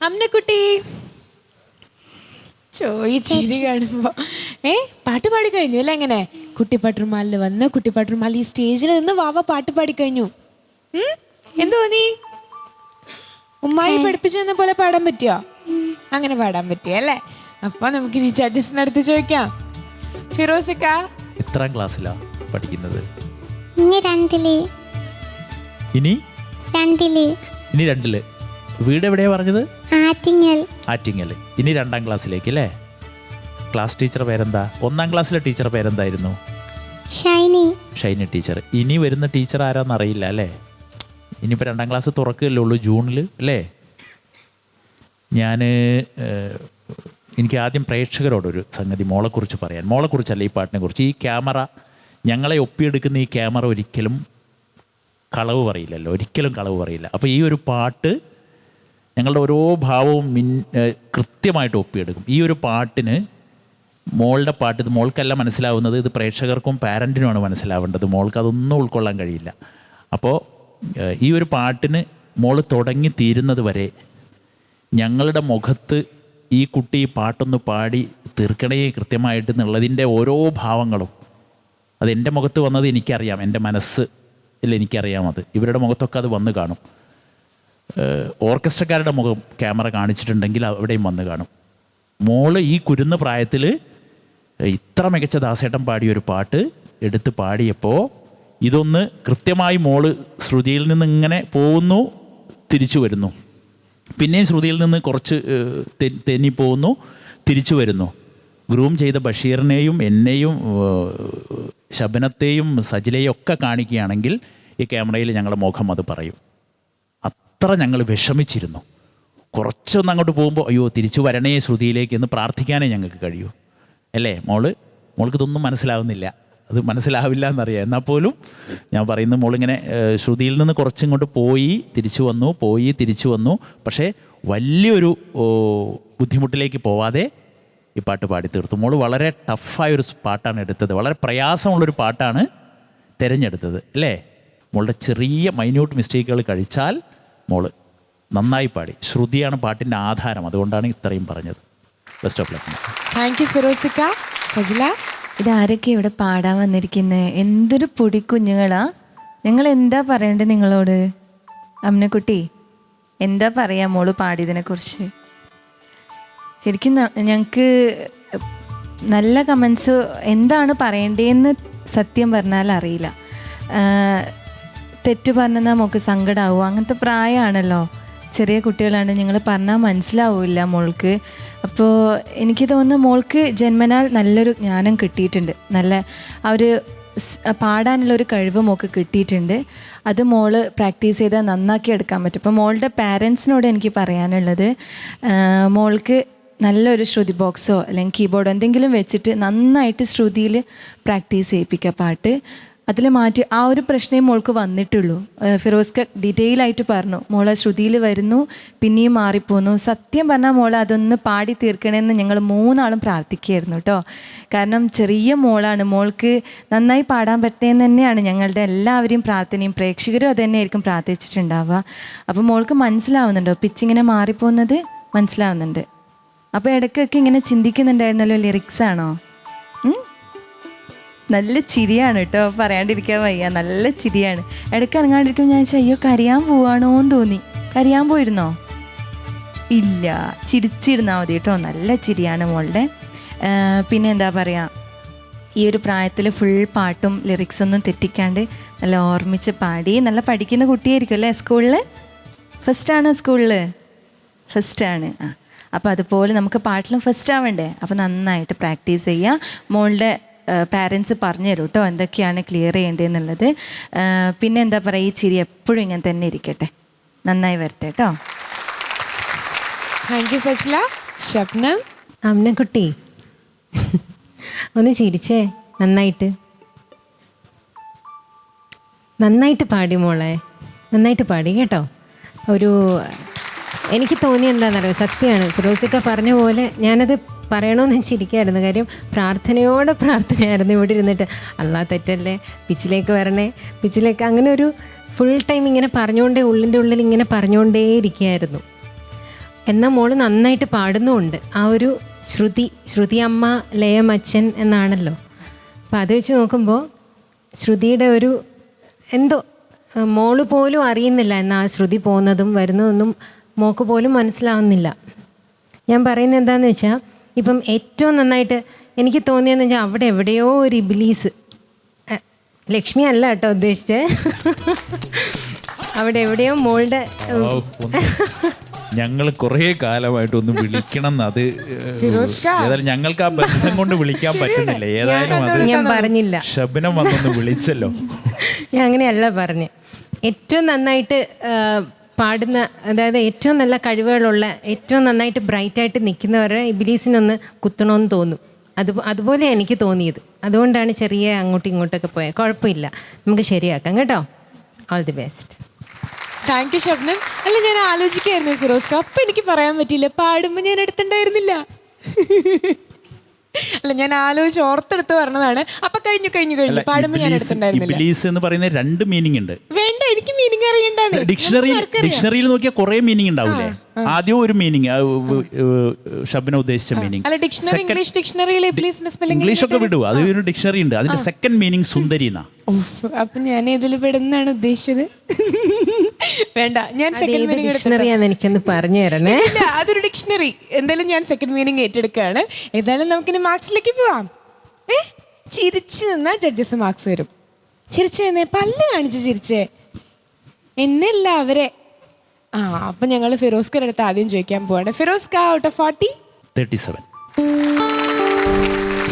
അമ്നക്കുട്ടി ചോദിച്ചിരി കാണുമ്പോ പാട്ട് പാടി കഴിഞ്ഞു അല്ലേ? എങ്ങനെ കുട്ടിപ്പട്ടുമാലിൽ വന്ന് കുട്ടിപ്പട്ടുമാലിൽ ഈ സ്റ്റേജിൽ നിന്ന് വാവ പാട്ട് പാടി കഴിഞ്ഞു. എന്ത് തോന്നി? ഉമ്മായി പഠിപ്പിച്ചെന്ന പോലെ പാടാൻ പറ്റിയോ? അങ്ങനെ പാടാൻ പറ്റിയ അല്ലേ? അപ്പൊ നമുക്ക് ഇനി ജഡ്ജസിനടുത്ത് ചോദിക്കാം. ഫിറോസിക്ക എത്രാം ക്ലാസ്സിലാ പഠിക്കുന്നത്? ഇനി രണ്ടില്. ഇനി രണ്ടില്. ഇനി 2-ല്. വീട് എവിടെയാ പറഞ്ഞത്? ആറ്റിങ്ങൽ. ആറ്റിങ്ങൽ. ഇനി 2ാം ക്ലാസ്സിലേക്ക് അല്ലേ? ക്ലാസ് ടീച്ചർ പേരെന്താ? 1ാം ക്ലാസ്സിലെ ടീച്ചർ പേരെന്തായിരുന്നു? ഷൈനി. ഷൈനി ടീച്ചർ. ഇനി വരുന്ന ടീച്ചർ ആരാന്നറിയില്ല അല്ലേ? ഇനിയിപ്പോൾ 2ാം ക്ലാസ് തുറക്കുകയല്ലേ ഉള്ളൂ, ജൂണിൽ അല്ലേ? എനിക്ക് ആദ്യം പ്രേക്ഷകരോടൊരു സംഗതി മോളെക്കുറിച്ച് പറയാൻ. മോളെക്കുറിച്ചല്ല, ഈ പാട്ടിനെ കുറിച്ച്. ഈ ക്യാമറ, ഞങ്ങളെ ഒപ്പിയെടുക്കുന്ന ഈ ക്യാമറ ഒരിക്കലും കളവ് പറയില്ലല്ലോ, ഒരിക്കലും കളവ് പറയില്ല. അപ്പോൾ ഈ ഒരു പാട്ട് ഞങ്ങളുടെ ഓരോ ഭാവവും കൃത്യമായിട്ട് ഒപ്പിയെടുക്കും. ഈ ഒരു പാട്ടിന്, മോളുടെ പാട്ട്, ഇത് മോൾക്കല്ല മനസ്സിലാവുന്നത്, ഇത് പ്രേക്ഷകർക്കും പാരൻറ്റിനുമാണ് മനസ്സിലാവേണ്ടത്. മോൾക്ക് അതൊന്നും ഉൾക്കൊള്ളാൻ കഴിയില്ല. അപ്പോൾ ഈ ഒരു പാട്ടിന് മോള് തുടങ്ങി തീരുന്നത് വരെ ഞങ്ങളുടെ മുഖത്ത് ഈ കുട്ടി ഈ പാട്ടൊന്ന് പാടി തീർക്കണേ കൃത്യമായിട്ട് എന്നുള്ളതിൻ്റെ ഓരോ ഭാവങ്ങളും, അതെൻ്റെ മുഖത്ത് വന്നത് എനിക്കറിയാം, എൻ്റെ മനസ്സിൽ എനിക്കറിയാം. അത് ഇവരുടെ മുഖത്തൊക്കെ അത് വന്ന് കാണും. ഓർക്കസ്ട്രക്കാരുടെ മുഖം ക്യാമറ കാണിച്ചിട്ടുണ്ടെങ്കിൽ അവിടെയും വന്ന് കാണും. മോള് ഈ കുരുന്ന പ്രായത്തിൽ ഇത്ര മികച്ച ദാസേട്ടൻ പാടിയൊരു പാട്ട് എടുത്ത് പാടിയപ്പോൾ ഇതൊന്ന് കൃത്യമായി മോള് ശ്രുതിയിൽ നിന്ന് ഇങ്ങനെ പോകുന്നു, തിരിച്ചു വരുന്നു, പിന്നെയും ശ്രുതിയിൽ നിന്ന് കുറച്ച് തെന്നിപ്പോകുന്നു, തിരിച്ചു വരുന്നു. ഗ്രൂം ചെയ്ത ബഷീറിനെയും എന്നെയും ശബനത്തെയും സജിലയും ഒക്കെ കാണിക്കുകയാണെങ്കിൽ ഈ ക്യാമറയിൽ ഞങ്ങളുടെ മുഖം അത് പറയും. അത്ര ഞങ്ങൾ വിഷമിച്ചിരുന്നു. കുറച്ചൊന്ന് അങ്ങോട്ട് പോകുമ്പോൾ അയ്യോ തിരിച്ചു വരണേ ശ്രുതിയിലേക്ക് എന്ന് പ്രാർത്ഥിക്കാനേ ഞങ്ങൾക്ക് കഴിയൂ അല്ലേ? മോൾക്ക് ഇതൊന്നും മനസ്സിലാവുന്നില്ല, അത് മനസ്സിലാവില്ല എന്നറിയാം. എന്നാൽ പോലും ഞാൻ പറയുന്നത്, മോളിങ്ങനെ ശ്രുതിയിൽ നിന്ന് കുറച്ചിങ്ങോട്ട് പോയി തിരിച്ചു വന്നു, പോയി തിരിച്ചു വന്നു. പക്ഷേ വലിയൊരു ബുദ്ധിമുട്ടിലേക്ക് പോവാതെ ഈ പാട്ട് പാടി തീർത്തു. മോള് വളരെ ടഫായൊരു പാട്ടാണ് എടുത്തത്, വളരെ പ്രയാസമുള്ളൊരു പാട്ടാണ് തിരഞ്ഞെടുത്തത് അല്ലേ? മോളുടെ ചെറിയ മൈന്യൂട്ട് മിസ്റ്റേക്കുകൾ കഴിച്ചാൽ മോള് നന്നായി പാടി. ശ്രുതിയാണ് പാട്ടിൻ്റെ ആധാരം, അതുകൊണ്ടാണ് ഇത്രയും പറഞ്ഞത്. Best of luck. Thank you ഫിറോസിക്ക. സജില, ഇതാരൊക്കെ ഇവിടെ പാടാൻ വന്നിരിക്കുന്നത്? എന്തൊരു പൊടി കുഞ്ഞുങ്ങളാ. ഞങ്ങൾ എന്താ പറയണ്ടേ നിങ്ങളോട്? അമ്നക്കുട്ടി, എന്താ പറയാ മോള് പാടിയതിനെക്കുറിച്ച്? ശരിക്കും ഞങ്ങൾക്ക് നല്ല കമൻസ് എന്താണ് പറയേണ്ടതെന്ന് സത്യം പറഞ്ഞാൽ അറിയില്ല. തെറ്റ് പറഞ്ഞാൽ നമുക്ക് സങ്കടമാവും. അങ്ങനത്തെ പ്രായമാണല്ലോ, ചെറിയ കുട്ടികളാണ്, ഞങ്ങൾ പറഞ്ഞാൽ മനസ്സിലാവില്ല മോൾക്ക്. അപ്പോൾ എനിക്ക് തോന്നുന്നു മോൾക്ക് ജന്മനാൽ നല്ലൊരു ജ്ഞാനം കിട്ടിയിട്ടുണ്ട്, നല്ല ആ ഒരു പാടാനുള്ളൊരു കഴിവ് മോൾക്ക് കിട്ടിയിട്ടുണ്ട്. അത് മോള് പ്രാക്ടീസ് ചെയ്താൽ നന്നാക്കി എടുക്കാൻ പറ്റും. അപ്പോൾ മോളുടെ പാരൻസിനോട് എനിക്ക് പറയാനുള്ളത്, മോൾക്ക് നല്ലൊരു ശ്രുതി ബോക്സോ അല്ലെങ്കിൽ കീബോർഡോ എന്തെങ്കിലും വെച്ചിട്ട് നന്നായിട്ട് ശ്രുതിയിൽ പ്രാക്ടീസ് ചെയ്യിപ്പിക്കുക പാട്ട്. അതിൽ മാറ്റി ആ ഒരു പ്രശ്നമേ മോൾക്ക് വന്നിട്ടുള്ളൂ. ഫിറോസ്ക ഡീറ്റെയിൽ ആയിട്ട് പറഞ്ഞു, മോളെ ശ്രുതിയിൽ വരുന്നു പിന്നെയും മാറിപ്പോന്നു. സത്യം പറഞ്ഞാൽ മോളെ അതൊന്ന് പാടി തീർക്കണമെന്ന് ഞങ്ങൾ 3 ആളും പ്രാർത്ഥിക്കുകയായിരുന്നു കേട്ടോ. കാരണം ചെറിയ മോളാണ്, മോൾക്ക് നന്നായി പാടാൻ പറ്റേന്ന് തന്നെയാണ് ഞങ്ങളുടെ എല്ലാവരെയും പ്രാർത്ഥനയും. പ്രേക്ഷകരും അത് തന്നെയായിരിക്കും പ്രാർത്ഥിച്ചിട്ടുണ്ടാവുക. അപ്പോൾ മോൾക്ക് മനസ്സിലാവുന്നുണ്ടോ പിച്ചിങ്ങനെ മാറിപ്പോകുന്നത്? മനസ്സിലാവുന്നുണ്ട്. അപ്പോൾ ഇടയ്ക്കൊക്കെ ഇങ്ങനെ ചിന്തിക്കുന്നുണ്ടായിരുന്നല്ലോ, ലിറിക്സ് ആണോ? നല്ല ചിരിയാണ് കേട്ടോ, പറയാണ്ടിരിക്കാൻ വയ്യ, നല്ല ചിരിയാണ്. ഇടയ്ക്ക് ഇറങ്ങാണ്ടിരിക്കുമ്പോൾ ഞാൻ അയ്യോ കരയാൻ പോവാണോ എന്ന് തോന്നി. കരയാൻ പോയിരുന്നോ? ഇല്ല, ചിരിച്ചിരുന്നാൽ മതി കേട്ടോ. നല്ല ചിരിയാണ് മോളുടെ. പിന്നെ എന്താ പറയുക, ഈ ഒരു പ്രായത്തിൽ ഫുൾ പാട്ടും ലിറിക്സൊന്നും തെറ്റിക്കാണ്ട് നല്ല ഓർമ്മിച്ച് പാടി. നല്ല പഠിക്കുന്ന കുട്ടിയായിരിക്കും അല്ലേ? സ്കൂളിൽ ഫസ്റ്റാണോ? സ്കൂളിൽ ഫസ്റ്റാണ്. അപ്പോൾ അതുപോലെ നമുക്ക് പാട്ടിലും ഫസ്റ്റ് ആവണ്ടേ? അപ്പോൾ നന്നായിട്ട് പ്രാക്ടീസ് ചെയ്യുക. മോളുടെ പാരൻസ് പറഞ്ഞു തരും കേട്ടോ എന്തൊക്കെയാണ് ക്ലിയർ ചെയ്യേണ്ടതെന്നുള്ളത്. പിന്നെ എന്താ പറയുക, ഈ ചിരി എപ്പോഴും ഇങ്ങനെ തന്നെ ഇരിക്കട്ടെ, നന്നായി വരട്ടെ കേട്ടോ. Thank you Sajila. ഷബ്നം. അമ്നക്കുട്ടി ഒന്ന് ചിരിച്ചേ, നന്നായിട്ട് നന്നായിട്ട് പാടി മോളെ, നന്നായിട്ട് പാടി കേട്ടോ. എനിക്ക് തോന്നി എന്താണെന്നറിയോ, സത്യമാണ് ഫിറോസിക്ക പറഞ്ഞ പോലെ ഞാനത് പറയണമെന്ന് ചിരിക്കായിരുന്നു. കാര്യം പ്രാർത്ഥനയായിരുന്നു ഇവിടെ ഇരുന്നിട്ട്, അല്ലാ തെറ്റല്ലേ, പിച്ചിലേക്ക് വരണേ, പിച്ചിലേക്ക്, അങ്ങനെ ഒരു ഫുൾ ടൈം ഇങ്ങനെ പറഞ്ഞുകൊണ്ടേ, ഉള്ളിൻ്റെ ഉള്ളിൽ ഇങ്ങനെ പറഞ്ഞുകൊണ്ടേ ഇരിക്കുകയായിരുന്നു. എന്നാൽ മോള് നന്നായിട്ട് പാടുന്നുമുണ്ട്. ആ ഒരു ശ്രുതി അമ്മ ലയം അച്ഛൻ എന്നാണല്ലോ. അപ്പം അത് വെച്ച് നോക്കുമ്പോൾ ശ്രുതിയുടെ ഒരു എന്തോ മോള് പോലും അറിയുന്നില്ല എന്നാൽ ആ ശ്രുതി പോകുന്നതും വരുന്നതൊന്നും മോക്ക് പോലും മനസ്സിലാവുന്നില്ല. ഞാൻ പറയുന്നത് എന്താണെന്ന് വെച്ചാൽ ഇപ്പം ഏറ്റവും നന്നായിട്ട് എനിക്ക് തോന്നിയെന്ന് വെച്ചാൽ അവിടെ എവിടെയോ ഒരു ഇബിലീസ്, ലക്ഷ്മി അല്ല കേട്ടോ ഉദ്ദേശിച്ചത്, അവിടെ എവിടെയോ മോളുടെ ഞങ്ങൾ കുറേ കാലമായിട്ട് ഒന്ന് വിളിക്കണം. അത് ഏതായാലും ഞങ്ങൾക്ക് ആ ബന്ധം കൊണ്ട് വിളിക്കാൻ പറ്റുന്നില്ല. ഏതായാലും അത് ഞാൻ പറഞ്ഞില്ല, ശബനം വന്നൊന്ന് വിളിച്ചല്ലോ. ഞാൻ അങ്ങനെയല്ല പറഞ്ഞ്. ഏറ്റവും നന്നായിട്ട് പാടുന്ന, അതായത് ഏറ്റവും നല്ല കഴിവുകളുള്ള, ഏറ്റവും നന്നായിട്ട് ബ്രൈറ്റായിട്ട് നിൽക്കുന്നവരെ ഇബിലീസിനൊന്ന് കുത്തണമെന്ന് തോന്നും. അതുപോലെ എനിക്ക് തോന്നിയത്. അതുകൊണ്ടാണ് ചെറിയ അങ്ങോട്ടും ഇങ്ങോട്ടൊക്കെ പോയത്. കുഴപ്പമില്ല, നമുക്ക് ശരിയാക്കാം കേട്ടോ. All the best. Thank you Shabnam. അല്ല, ഞാൻ ആലോചിക്കായിരുന്നു ഫിറോസ്ക, അപ്പം എനിക്ക് പറയാൻ പറ്റിയില്ല, പാടുമ്പോൾ ഞാൻ എടുത്തിട്ടുണ്ടായിരുന്നില്ല. അല്ല, ഞാൻ ആലോചിച്ച് ഓർത്തെടുത്ത് പറഞ്ഞതാണ്. അപ്പൊ കഴിഞ്ഞു പാടുമ്പോൾ ഞാൻ എടുത്തിട്ടുണ്ടായിരുന്നില്ല. ഇബ്ലീസ് എന്ന് പറയുന്ന 2 മീനിങ് ഉണ്ട്. വേണ്ട, എനിക്ക് മീനിങ് അറിയണ്ടാണ്. ഡിക്ഷണറിയിൽ നോക്കിയാൽ കുറെ മീനിങ് ഉണ്ടാവൂലേ? ആദ്യം ഒരു മീനിങ് ഷബ്ന ഉദ്ദേശിച്ച മീനിങ്. അല്ല, ഡിക്ഷണറി, ഇംഗ്ലീഷ് ഡിക്ഷണറിയിൽ ഇംഗ്ലീഷ് ഒക്കെ വിടുക, അത് ഒരു ഡിക്ഷണറി ഉണ്ട്. അതിന്റെ സെക്കൻഡ് മീനിങ് സുന്ദരി എന്നാ. അപ്പൊ ഞാൻ ഇതിൽ പെടുന്നാണ് ഉദ്ദേശിച്ചത്. വേണ്ട, ഞാൻ സെക്കൻഡ് മീനിങ് ഡിക്ഷണറിയാന്ന് എനിക്കൊന്ന് പറഞ്ഞു തരണേ. അതൊരു ഡിക്ഷണറി. എന്തായാലും ഞാൻ സെക്കൻഡ് മീനിങ് ഏറ്റെടുക്കുകയാണ്. ഏതായാലും നമുക്കിനി മാർക്സിലേക്ക് പോവാം. ചിരിച്ചു നിന്നാ ജഡ്ജസ് മാർക്സ് വരും. ചിരിച്ചു നിന്നേ, പല്ല് കാണിച്ച് ചിരിച്ചേ, എന്നല്ല അവരെ. അപ്പൊ ഞങ്ങൾ ഫിറോസ്കയുടെ അടുത്ത് ആദ്യം ചോദിക്കാൻ പോവാണ്. ഫിറോസ്ക, out of 40? 37.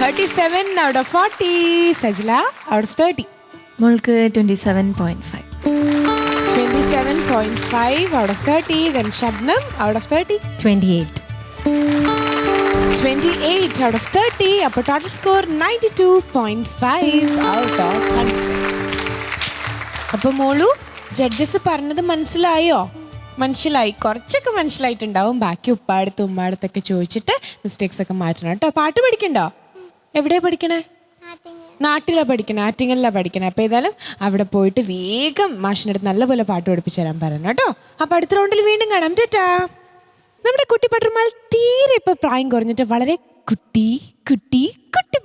37 out of 40. Sajla, out of 30? മോൾക്ക് 27.5. 27.5 out of 30. Then Shabnam, out of 30? 28. 28 out of 30. അപ്പോൾ ടോട്ടൽ സ്കോർ 92.5 out of 100. അപ്പോൾ മോളു, ജഡ്ജസ് പറഞ്ഞത് മനസ്സിലായോ? മനസ്സിലായി, കുറച്ചൊക്കെ മനസ്സിലായിട്ടുണ്ടാവും. ബാക്കി ഉമ്മാടത്തൊക്കെ ചോദിച്ചിട്ട് മിസ്റ്റേക്സ് ഒക്കെ മാറ്റണം കേട്ടോ. പാട്ട് പഠിക്കണ്ടോ? എവിടെയാണ് പഠിക്കണേ? നാട്ടിലാണ് പഠിക്കണേ, ആറ്റിങ്ങലിലാണ് പഠിക്കണേ. അപ്പോൾ ഏതായാലും അവിടെ പോയിട്ട് വേഗം മാഷിൻ്റെ അടുത്ത് നല്ലപോലെ പാട്ട് പഠിപ്പിച്ചു തരാൻ പറയണം കേട്ടോ. അപ്പോൾ അടുത്ത റൗണ്ടിൽ വീണ്ടും കാണാം. ടാറ്റാ. നമ്മുടെ കുട്ടി പട്ടർമാൽ തീരെ ഇപ്പോൾ പ്രായം കുറഞ്ഞിട്ട് വളരെ കുട്ടി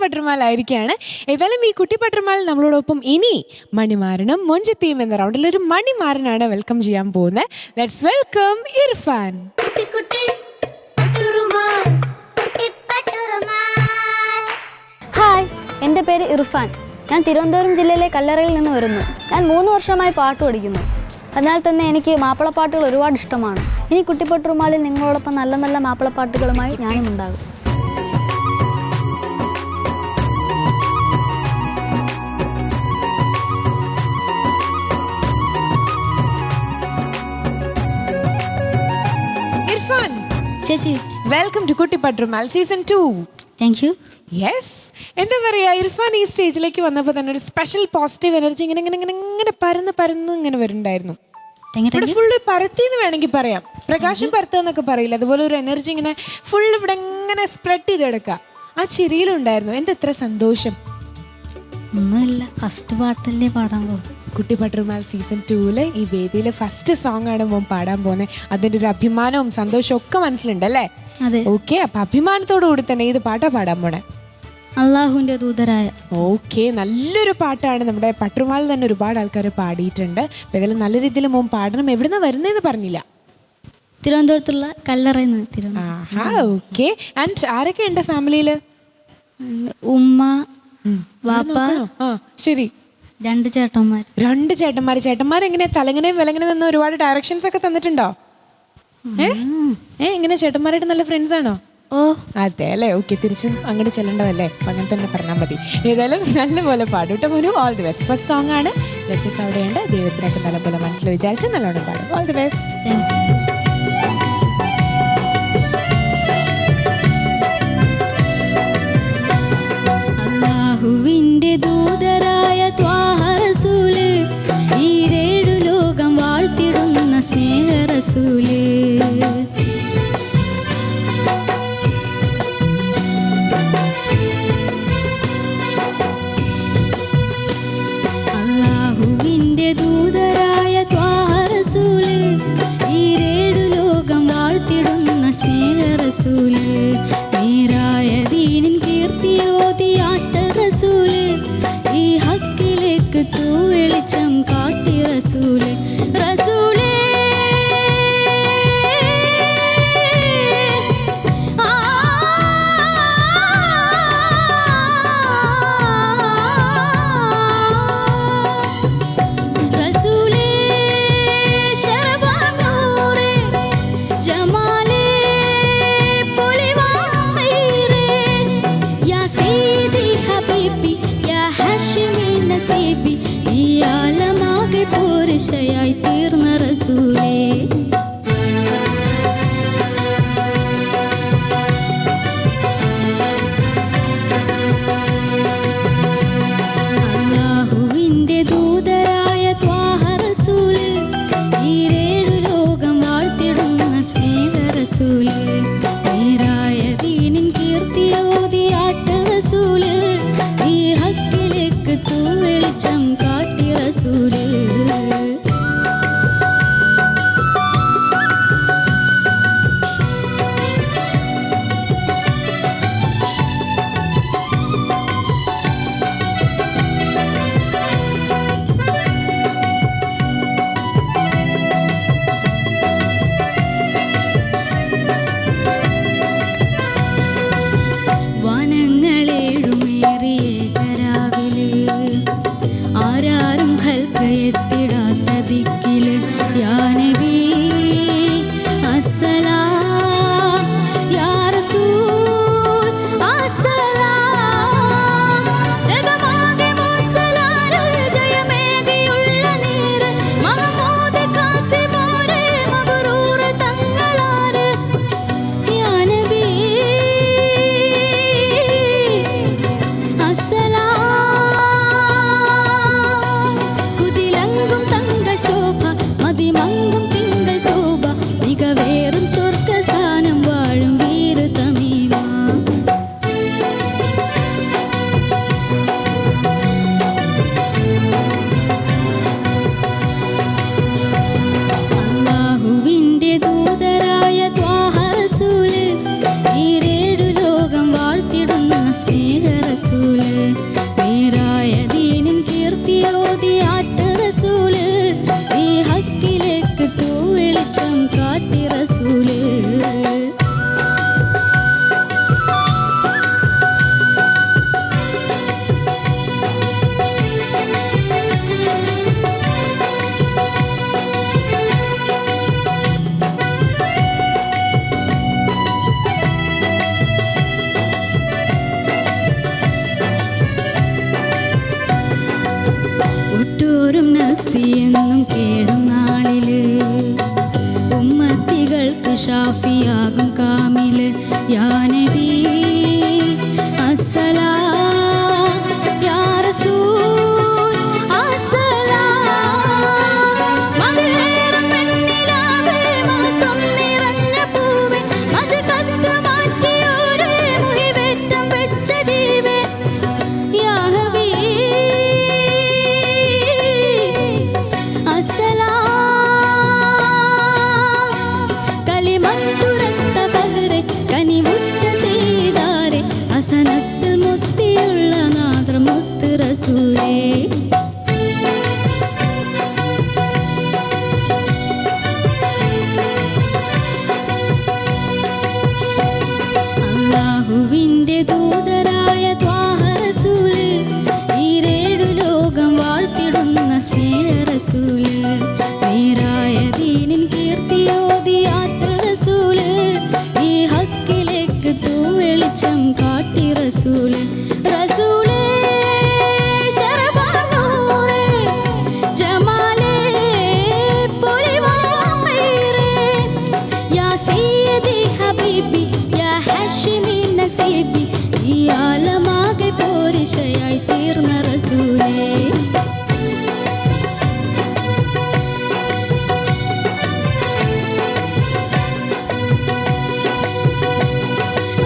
പട്ടർമാലായിരിക്കുകയാണ്. ഏതായാലും ഈ കുട്ടി പട്ടർമാൽ നമ്മളോടൊപ്പം ഇനി മണിമാരനും മൊഞ്ചത്തിയും എന്ന റൗണ്ടിൽ ഒരു മണിമാരനാണ് വെൽക്കം ചെയ്യാൻ പോകുന്നത്. Let's welcome Irfan. ഹായ്, എൻ്റെ പേര് ഇർഫാൻ. ഞാൻ തിരുവനന്തപുരം ജില്ലയിലെ കല്ലറയിൽ നിന്ന് വരുന്നു. ഞാൻ 3 വർഷമായി പാട്ട് പഠിക്കുന്നു. അതിനാൽ തന്നെ എനിക്ക് മാപ്പിളപ്പാട്ടുകൾ ഒരുപാട് ഇഷ്ടമാണ്. ഇനി കുട്ടിപ്പട്ടുറുമാലിൽ നിങ്ങളോടൊപ്പം നല്ല നല്ല മാപ്പിളപ്പാട്ടുകളുമായി ഞാനും ഉണ്ടാകും. ഇർഫാൻ ചേച്ചി, വെൽക്കം ടു കുട്ടി പട്ടർമാൽ സീസൺ 2. Thank you. യെസ്, എന്താ പറയുക, ഇർഫാൻ ഈ സ്റ്റേജിലേക്ക് വന്നപ്പോൾ തന്നെ ഒരു സ്പെഷ്യൽ പോസിറ്റീവ് എനർജി ഇങ്ങനെ പരന്ന് ഇങ്ങനെ വരുന്നുണ്ടായിരുന്നു. ഇവിടെ ഫുള്ള് പരത്തിന്ന് വേണമെങ്കിൽ പറയാം. പ്രകാശം പരത്തുക എന്നൊക്കെ പറയില്ല, അതുപോലെ ഒരു എനർജി ഇങ്ങനെ ഫുൾ ഇവിടെ ഇങ്ങനെ സ്പ്രെഡ് ചെയ്ത് കിടക്കുക. ആ ചിരിയിലുണ്ടായിരുന്നു. എത്ര സന്തോഷം. ഒന്നുമില്ല, ഫസ്റ്റ് പാട്ടല്ലേ പാടാൻ പോകും. കുട്ടി പട്ടർമാൽ സീസൺ 2 ഈ വേദിയിലെ ഫസ്റ്റ് സോങ് ആണ് മോൻ പാടാൻ പോകുന്നത്. അതിൻ്റെ ഒരു അഭിമാനവും സന്തോഷവും ഒക്കെ മനസ്സിലുണ്ടല്ലേ? അതെ. ഓക്കെ, അപ്പൊ അഭിമാനത്തോടു കൂടി തന്നെ ഇത് പാട്ടാ പാടാൻ പോണേ? അള്ളാഹുവിൻ്റെ ദൂതരായ. ഓക്കെ, നല്ലൊരു പാട്ടാണ്. നമ്മുടെ പട്ടർമാൽ തന്നെ ഒരുപാട് ആൾക്കാർ പാടിയിട്ടുണ്ട്. ഏതായാലും നല്ല രീതിയിൽ മോൻ പാടണം. എവിടുന്നാ വരുന്നതെന്ന് പറഞ്ഞില്ല. തിരുവനന്തപുരത്തുള്ള കല്ലറയിൽ നിന്ന്. ഓക്കെ, ആൻഡ് ആരൊക്കെ ഉണ്ട് ഫാമിലിയില്? ഉമ്മ, വാപ്പ, ശരി, 2 ചേട്ടന്മാർ. 2 ചേട്ടന്മാർ. ചേട്ടന്മാർ എങ്ങനെ തലങ്ങനെയും വിലങ്ങനെ നിന്ന് ഒരുപാട് ഡയറക്ഷൻസ് ഒക്കെ തന്നിട്ടുണ്ടോ? എങ്ങനെ ചേട്ടന്മാരായിട്ട് നല്ല ഫ്രണ്ട്സ് ആണോ? ഓ അതെ അല്ലേ? ഓക്കെ, തിരിച്ചും അങ്ങോട്ട് ചെല്ലണ്ടതല്ലേ? അപ്പം അങ്ങനെ തന്നെ പറഞ്ഞാൽ മതി. ഏതായാലും നല്ലപോലെ പാടും കേട്ടോ മോനു. All the best. First song ആണ്. ജഡ്ജസ് അവിടെയുണ്ട്. ദൈവത്തിനൊക്കെ നല്ലപോലെ മനസ്സിൽ വിചാരിച്ച് നല്ലോണം പാടും. All the best. അല്ലാഹുവിൻ്റെ ദൂതരായ ത്വാഹ റസൂല്, ഈ 7 ലോകം വാഴ്ത്തിടുന്ന സ്നേഹ റസൂല്. അല്ലാഹുവിൻ്റെ ദൂതരായ ത്വാഹ റസൂല്, ഈ വെളിച്ചം കാട്ടി റസൂല്. ഒട്ടോരും നഫ്സി എന്നും കേടും നാളില് ഉമ്മത്തികൾക്ക് ഷാഫിയാകും കാമില്. യാ നബി അസ്സലാം, യാ റസൂൽ അസ്സലാം. മതിലേറും വെണ്ണിലാവേ, മഹത്വം നിറഞ്ഞ പൂവേ, മശകത്ത് മാറ്റിയോരേ, മുഹിവേറ്റം വെച്ച ദീവേ. യാ ഹബീബ് കലിമത്തുരത്ത ഫഹ്റെ, കനിവുറ്റ സീതാരെ, ഹസനത്തിൽ മുത്തിയുള്ള നാദർ മുത്ത് റസൂലേ. അല്ലാഹുവിൻ്റെ ദൂതരായ ത്വാഹ റസൂല്, ഈരേഴു ലോകം വാഴ്ത്തിടുന്ന സ്നേഹ റസൂല്. നേരായ ദീനിൻ കീർത്തിയോതി ആറ്റൽ റസൂല്, ഈ ഹക്കിലേക്ക് തൂവെളിച്ചം കാട്ടി റസൂല്. റസൂലേ ശരഫാനൂറേ, ജമാലേ പൊലിവാമൈറേ, യാ സയ്യിദി ഹബീബി, യാ ഹാഷിമി നസീബി, ഈ ആലമാകെ പോരിശയായി തീർന്ന റസൂലേ.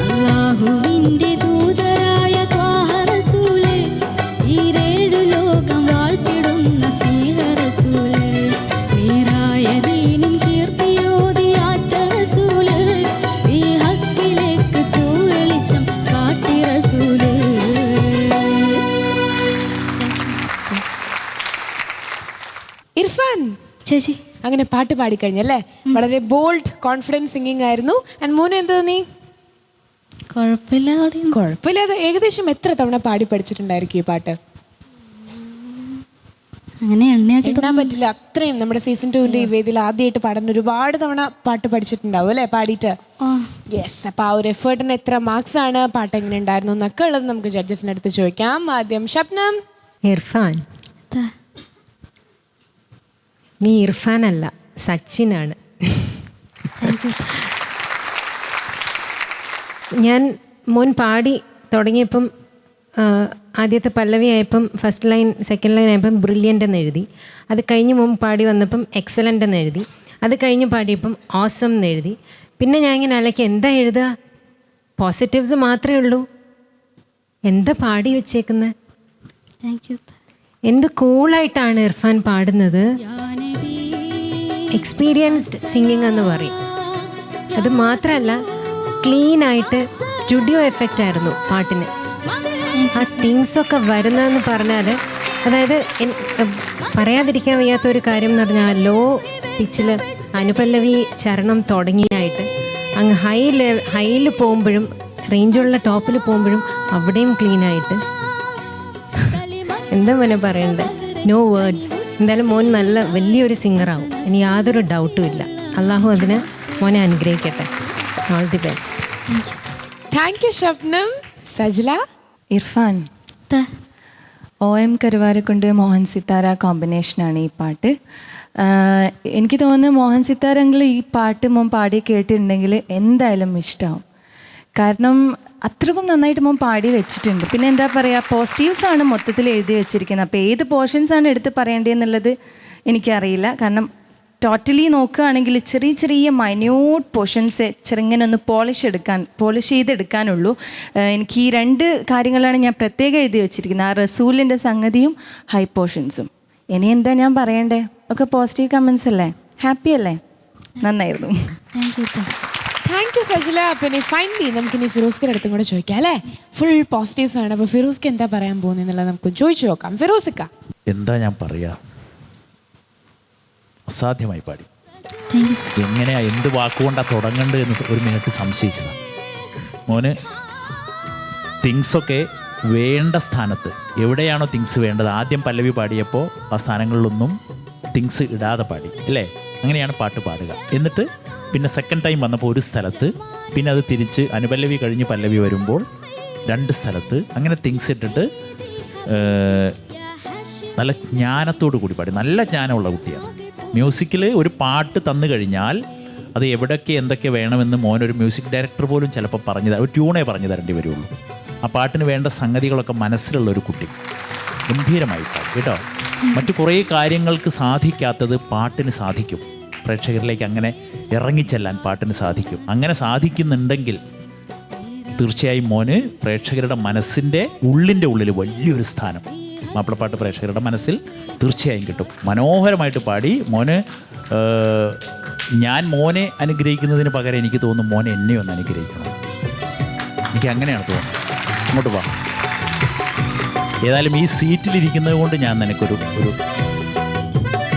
അല്ലാഹുവിൻ്റെ ദൂതരായ ത്വാഹ റസൂല്, ഈരേഴു ലോകം വാഴ്ത്തിടുന്ന സ്നേഹ റസൂല്. നേരായ ദീനിൻ കീർത്തിയോതി ആറ്റൽ റസൂല്, ഈ ഹക്കിലേക്ക് തൂവെളിച്ചം കാട്ടി റസൂല്. ഇർഫാൻ ചേച്ചി അങ്ങനെ പാട്ട് പാടിക്കഴിഞ്ഞല്ലേ? വളരെ ബോൾഡ് കോൺഫിഡൻസ് സിംഗിങ് ആയിരുന്നു. ആൻഡ് മോനെ എന്താ നീ? കുഴപ്പമില്ല. കുഴപ്പമില്ലാതെ ഏകദേശം എത്ര തവണ പാടി പഠിച്ചിട്ടുണ്ടായിരിക്കും ഈ പാട്ട്? അങ്ങനെ എണ്ണയാക്കിട്ട് എണ്ണാൻ പറ്റില്ല, അത്രയും. നമ്മുടെ സീസൺ 2 ഈ വേദിയിൽ ആദ്യമായിട്ട് പാടുന്ന ഒരുപാട് തവണ പാട്ട് പഠിച്ചിട്ടുണ്ടാവും അല്ലേ പാടിയിട്ട്? യെസ്. അപ്പോൾ ആ ഒരു എഫേർട്ടിന് എത്ര മാർക്സ് ആണ്, പാട്ട് എങ്ങനെ ഉണ്ടായിരുന്നു എന്നൊക്കെ ഉള്ളത് നമുക്ക് ജഡ്ജസിൻ്റെ അടുത്ത് ചോദിക്കാം. ആദ്യം ഷബ്നം. ഇർഫാൻ, നീ ഇർഫാൻ അല്ല, സച്ചിനാണ്. ഞാൻ മോൻ പാടി തുടങ്ങിയപ്പം ആദ്യത്തെ പല്ലവി ആയപ്പം ഫസ്റ്റ് ലൈൻ സെക്കൻഡ് ലൈൻ ആയപ്പം ബ്രില്യൻ്റ് എന്ന് എഴുതി. അത് കഴിഞ്ഞ് മോൻ പാടി വന്നപ്പം എക്സലൻ്റ് എന്ന് എഴുതി. അത് കഴിഞ്ഞ് പാടിയപ്പം ഓസം എന്ന് എഴുതി. പിന്നെ ഞാൻ ഇങ്ങനെ അലക്കി എന്താ എഴുതുക, പോസിറ്റീവ്സ് മാത്രമേ ഉള്ളൂ, എന്താ പാടി വെച്ചേക്കുന്നത്? എന്ത് കൂളായിട്ടാണ് ഇർഫാൻ പാടുന്നത്. എക്സ്പീരിയൻസ്ഡ് സിംഗിങ് എന്ന് പറയും. അത് മാത്രമല്ല ക്ലീനായിട്ട് സ്റ്റുഡിയോ എഫക്റ്റ് ആയിരുന്നു പാട്ടിന്. ആ തിങ്സൊക്കെ വരുന്നതെന്ന് പറഞ്ഞാൽ, അതായത് പറയാതിരിക്കാൻ വയ്യാത്തൊരു കാര്യം എന്ന് പറഞ്ഞാൽ ലോ പിച്ചിൽ അനുപല്ലവി ചരണം തുടങ്ങിയായിട്ട് അങ്ങ് ഹൈയിൽ പോകുമ്പോഴും റേഞ്ചുള്ള ടോപ്പിൽ പോകുമ്പോഴും അവിടെയും ക്ലീനായിട്ട്. എന്താ മോനെ പറയണ്ടേ, നോ വേർഡ്സ്. എന്തായാലും മോൻ നല്ല വലിയൊരു സിംഗറാവും, ഇനി യാതൊരു ഡൗട്ടും ഇല്ല. അള്ളാഹു അതിന് മോനെ അനുഗ്രഹിക്കട്ടെ. All the best. Thank you Shabnam. Sajla. Irfan, OM Karuvarakundu Mohan Sithara കോമ്പിനേഷനാണ് ഈ പാട്ട്. എനിക്ക് തോന്നുന്നു മോഹൻ സിത്താരങ്ങൾ ഈ പാട്ട് മോൻ പാടി കേട്ടിട്ടുണ്ടെങ്കിൽ എന്തായാലും ഇഷ്ടമാവും. കാരണം അത്രക്കും നന്നായിട്ട് മോൻ പാടി വെച്ചിട്ടുണ്ട്. പിന്നെ എന്താ പറയുക, പോസിറ്റീവ്സാണ് മൊത്തത്തിൽ എഴുതി വെച്ചിരിക്കുന്നത്. അപ്പോൾ ഏത് പോർഷൻസാണ് എടുത്ത് പറയേണ്ടതെന്നുള്ളത് എനിക്കറിയില്ല. കാരണം ടോട്ടലി നോക്കുകയാണെങ്കിൽ ചെറിയ ചെറിയ മൈന്യൂട്ട് പോർഷൻസ് ചെറുങ്ങനെ ഒന്ന് പോളിഷ് ചെയ്തെടുക്കാനുള്ളൂ. എനിക്ക് ഈ 2 കാര്യങ്ങളാണ് ഞാൻ പ്രത്യേകം എഴുതി വെച്ചിരിക്കുന്നത്, ആ റസൂലിൻ്റെ സംഗതിയും ഹൈ പോർഷൻസും. ഇനി എന്താ ഞാൻ പറയണ്ടേ, ഒക്കെ പോസിറ്റീവ് കമൻസ് അല്ലേ, ഹാപ്പി അല്ലേ? നന്നായിരുന്നു. Thank you Sajla. പിന്നെ ഫൈനലി നമുക്കിനി ഫിറോസ്ക്കിൻ്റെ അടുത്തും കൂടെ ചോദിക്കാം അല്ലേ? ഫുൾ പോസിറ്റീവ്സ് ആണ്. അപ്പോൾ ഫിറോസ്ക്ക് എന്താ പറയാൻ പോകുന്നതെന്നുള്ളത് നമുക്ക് ചോദിച്ചു നോക്കാം. ഫിറോസിക്ക, എന്താ ഞാൻ പറയാ, അസാധ്യമായി പാടി. എങ്ങനെയാ എന്ത് വാക്കുകൊണ്ടാണ് തുടങ്ങേണ്ടത് എന്ന് ഒരു മിനിറ്റ് സംശയിച്ചതാണ്. മോന് തിങ്സൊക്കെ വേണ്ട സ്ഥാനത്ത് എവിടെയാണോ തിങ്സ് വേണ്ടത്, ആദ്യം പല്ലവി പാടിയപ്പോൾ ആ സ്ഥാനങ്ങളിലൊന്നും തിങ്സ് ഇടാതെ പാടി അല്ലേ? അങ്ങനെയാണ് പാട്ട് പാടുക. എന്നിട്ട് പിന്നെ സെക്കൻഡ് ടൈം വന്നപ്പോൾ ഒരു സ്ഥലത്ത്, പിന്നെ അത് തിരിച്ച് അനുപല്ലവി കഴിഞ്ഞ് പല്ലവി വരുമ്പോൾ 2 സ്ഥലത്ത്, അങ്ങനെ തിങ്സ് ഇട്ടിട്ട് നല്ല ജ്ഞാനത്തോടു കൂടി പാടി. നല്ല ജ്ഞാനമുള്ള കുട്ടിയാണ്. മ്യൂസിക്കിൽ ഒരു പാട്ട് തന്നു കഴിഞ്ഞാൽ അത് എവിടെയൊക്കെ എന്തൊക്കെ വേണമെന്ന് മോനൊരു മ്യൂസിക് ഡയറക്ടർ പോലും ചിലപ്പോൾ ഒരു ട്യൂണേ പറഞ്ഞു തരേണ്ടി വരുള്ളൂ. ആ പാട്ടിന് വേണ്ട സംഗതികളൊക്കെ മനസ്സിലുള്ള ഒരു കുട്ടി ഗംഭീരമായി പാടും കേട്ടോ. മറ്റു കുറേ കാര്യങ്ങൾക്ക് സാധിക്കാത്തത് പാട്ടിന് സാധിക്കും. പ്രേക്ഷകരിലേക്ക് അങ്ങനെ ഇറങ്ങിച്ചെല്ലാൻ പാട്ടിന് സാധിക്കും. അങ്ങനെ സാധിക്കുന്നുണ്ടെങ്കിൽ തീർച്ചയായും മോന് പ്രേക്ഷകരുടെ മനസ്സിൻ്റെ ഉള്ളിൽ വലിയൊരു സ്ഥാനം മാപ്പിളപ്പാട്ട് പ്രേക്ഷകരുടെ മനസ്സിൽ തീർച്ചയായും കിട്ടും. മനോഹരമായിട്ട് പാടി മോന്. ഞാൻ മോനെ അനുഗ്രഹിക്കുന്നതിന് പകരം എനിക്ക് തോന്നുന്നു മോനെ എന്നെ ഒന്ന് അനുഗ്രഹിക്കണം. എനിക്ക് അങ്ങനെയാണ് തോന്നുന്നത്. അങ്ങോട്ട് പോകാം. ഏതായാലും ഈ സീറ്റിലിരിക്കുന്നത് കൊണ്ട് ഞാൻ നിനക്കൊരു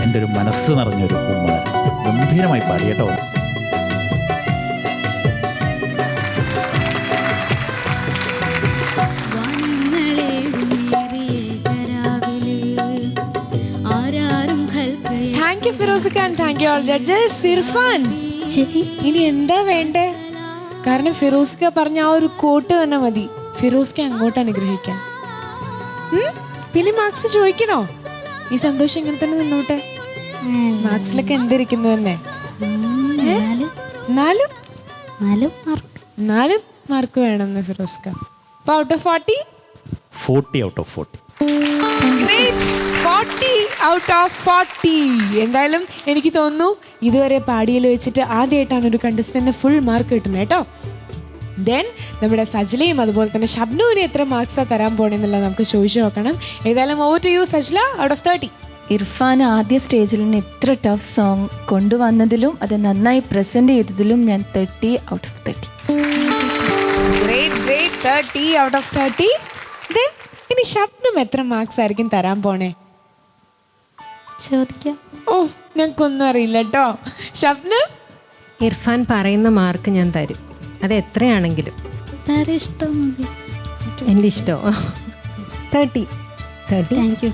എൻ്റെ ഒരു മനസ്സ് നിറഞ്ഞൊരു ഉമ്മ. ഗംഭീരമായി പാടി കേട്ടോ. താങ്ക് യു ഫിറോസിക്ക and thank you all judges. Irfan, ചേച്ചി ഇനി എന്താ വേണ്ടേ? കാരണം ഫിറോസിക്ക പറഞ്ഞ ആ ഒരു കോട്ട് തന്നെ മതി ഫിറോസിക്ക അങ്ങോട്ട് അനുഗ്രഹിക്കാൻ. പിന്നെ മാർക്സ് ചോദിക്കണോ? ഈ സന്തോഷം ഇങ്ങനെ തന്നെ നിന്നോട്ടെ. മാർക്സിലൊക്കെ എന്തിരിക്കുന്നു തന്നെ. 4 മാർക്ക് വേണമെന്ന് ഫിറോസിക്ക. അപ്പോൾ out of 40 out of 40. 40 out of 40. എന്തായാലും എനിക്ക് തോന്നുന്നു ഇതുവരെ പാടിയിൽ വെച്ചിട്ട് ആദ്യമായിട്ടാണ് ഒരു കണ്ടസ്റ്റന്റിന് ഫുൾ മാർക്ക് കിട്ടുന്നത് കേട്ടോ. ദെൻ നമ്മുടെ സജ്ലയും അതുപോലെ തന്നെ ഷബ്നുവിന് എത്ര മാർക്സാണ് തരാൻ പോണെന്നുള്ളത് നമുക്ക് ചോദിച്ചു നോക്കണം. ഏതായാലും over to you Sajla. Out of 30. Irfan ആദ്യ സ്റ്റേജിൽ നിന്ന് ഇത്ര ടഫ് സോങ് കൊണ്ടുവന്നതിലും അത് നന്നായി പ്രസന്റ് ചെയ്തതിലും ഞാൻ 30 out of 30. Great 30 out of 30. Then ഇനി ഷബ്നും എത്ര മാർക്സ് ആയിരിക്കും തരാൻ പോണേ? ചോദിക്കാം. ഓ, ഞങ്ങൾക്കൊന്നും അറിയില്ല കേട്ടോ. ഷബ്ന് ഇർഫാൻ പറയുന്ന മാർക്ക് ഞാൻ തരും. അത് എത്രയാണെങ്കിലും ഇഷ്ടം മതി. എൻ്റെ ഇഷ്ടമോ? 30. Thank you.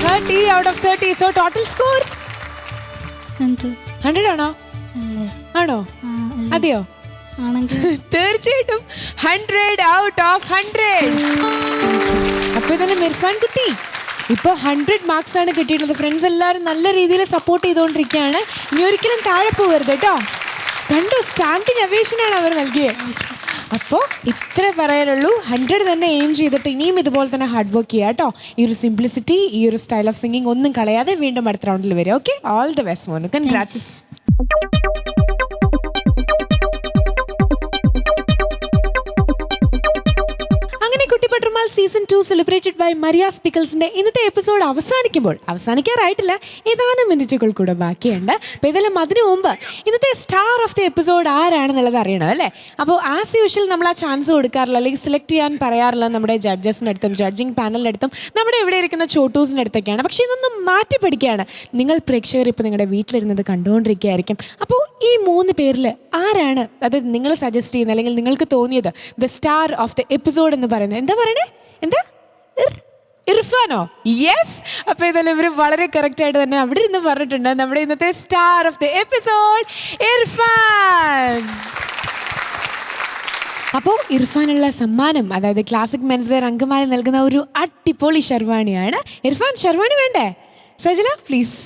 30 out of 30. So total score 100 ആണോ? ആണോ? അതെയോ? തീർച്ചയായിട്ടും 100 ഔട്ട് ഓഫ് 100. അപ്പൊ ഇതെല്ലാം ഇർഫാൻ കുട്ടി ഇപ്പോൾ 100 മാർക്സ് ആണ് കിട്ടിയിട്ടുള്ളത്. ഫ്രണ്ട്സ് എല്ലാവരും നല്ല രീതിയിൽ സപ്പോർട്ട് ചെയ്തുകൊണ്ടിരിക്കുകയാണ്. ഇനി ഒരിക്കലും താഴെ പോകരുത് കേട്ടോ. കണ്ടോ, സ്റ്റാൻഡിങ് അവേഷനാണ് അവർ നൽകിയത്. അപ്പോൾ ഇത്ര പറയാനുള്ളൂ. 100 തന്നെ എയിം ചെയ്തിട്ട് ഇനിയും ഇതുപോലെ തന്നെ ഹാർഡ് വർക്ക് ചെയ്യുക കേട്ടോ. ഈ ഒരു സിംപ്ലിസിറ്റി, ഈ ഒരു സ്റ്റൈൽ ഓഫ് സിംഗിങ് ഒന്നും കളയാതെ വീണ്ടും അടുത്ത റൗണ്ടിൽ വരും. ഓക്കെ, ഓൾ ദി ബെസ്റ്റ് മോനു. കൺഗ്രാറ്റ്സ്. കുട്ടിപ്പട്ടുമാൽ സീസൺ 2 സെലിബ്രേറ്റഡ് ബൈ മരിയാസ് പിക്കിൾസിന്റെ ഇന്നത്തെ എപ്പിസോഡ് അവസാനിക്കാറായിട്ടില്ല. ഏതാനും മിനിറ്റുകൾ കൂടെ ബാക്കിയുണ്ട്. അപ്പോൾ ഇതെല്ലാം അതിനു മുമ്പ് ഇന്നത്തെ സ്റ്റാർ ഓഫ് ദി എപ്പിസോഡ് ആരാണെന്നുള്ളത് അറിയണം അല്ലേ? അപ്പോൾ ആസ് യൂഷ്വൽ നമ്മൾ ആ ചാൻസ് കൊടുക്കാറില്ല, അല്ലെങ്കിൽ സെലക്ട് ചെയ്യാൻ പറയാറില്ല നമ്മുടെ ജഡ്ജസിൻ്റെ അടുത്തും ജഡ്ജിങ് പാനലിൻ്റെ അടുത്തും നമ്മുടെ ഇവിടെ ഇരിക്കുന്ന ചോട്ടൂസിൻ്റെ അടുത്തൊക്കെയാണ്. പക്ഷേ ഇതൊന്നും മാറ്റി പഠിക്കുകയാണ്. നിങ്ങൾ പ്രേക്ഷകർ ഇപ്പോൾ നിങ്ങളുടെ വീട്ടിലിരുന്നത് കണ്ടുകൊണ്ടിരിക്കുകയായിരിക്കും. അപ്പോൾ ഈ 3 പേരിൽ ആരാണ്, അതായത് നിങ്ങൾ സജസ്റ്റ് ചെയ്യുന്നത് അല്ലെങ്കിൽ നിങ്ങൾക്ക് തോന്നിയത് the star of the episode എന്ന് പറയുന്നത്? എന്താ പറയണേ? എന്താ? ഇർഫാനോ? യെസ്. അപ്പോൾ ഇതെല്ലാം ഇവർ വളരെ കറക്റ്റായിട്ട് തന്നെ അവിടെ ഇരുന്ന് പറഞ്ഞിട്ടുണ്ട്. നമ്മുടെ ഇന്നത്തെ star of the episode Irfan. അപ്പോൾ ഇർഫാനുള്ള സമ്മാനം, അതായത് ക്ലാസിക് മെൻസ് വെയർ അങ്കമാലി നൽകുന്ന ഒരു അടിപൊളി ഷെർവാണിയാണ്. ഇർഫാൻ, ഷെർവാണി വേണ്ടേ? സജല പ്ലീസ്.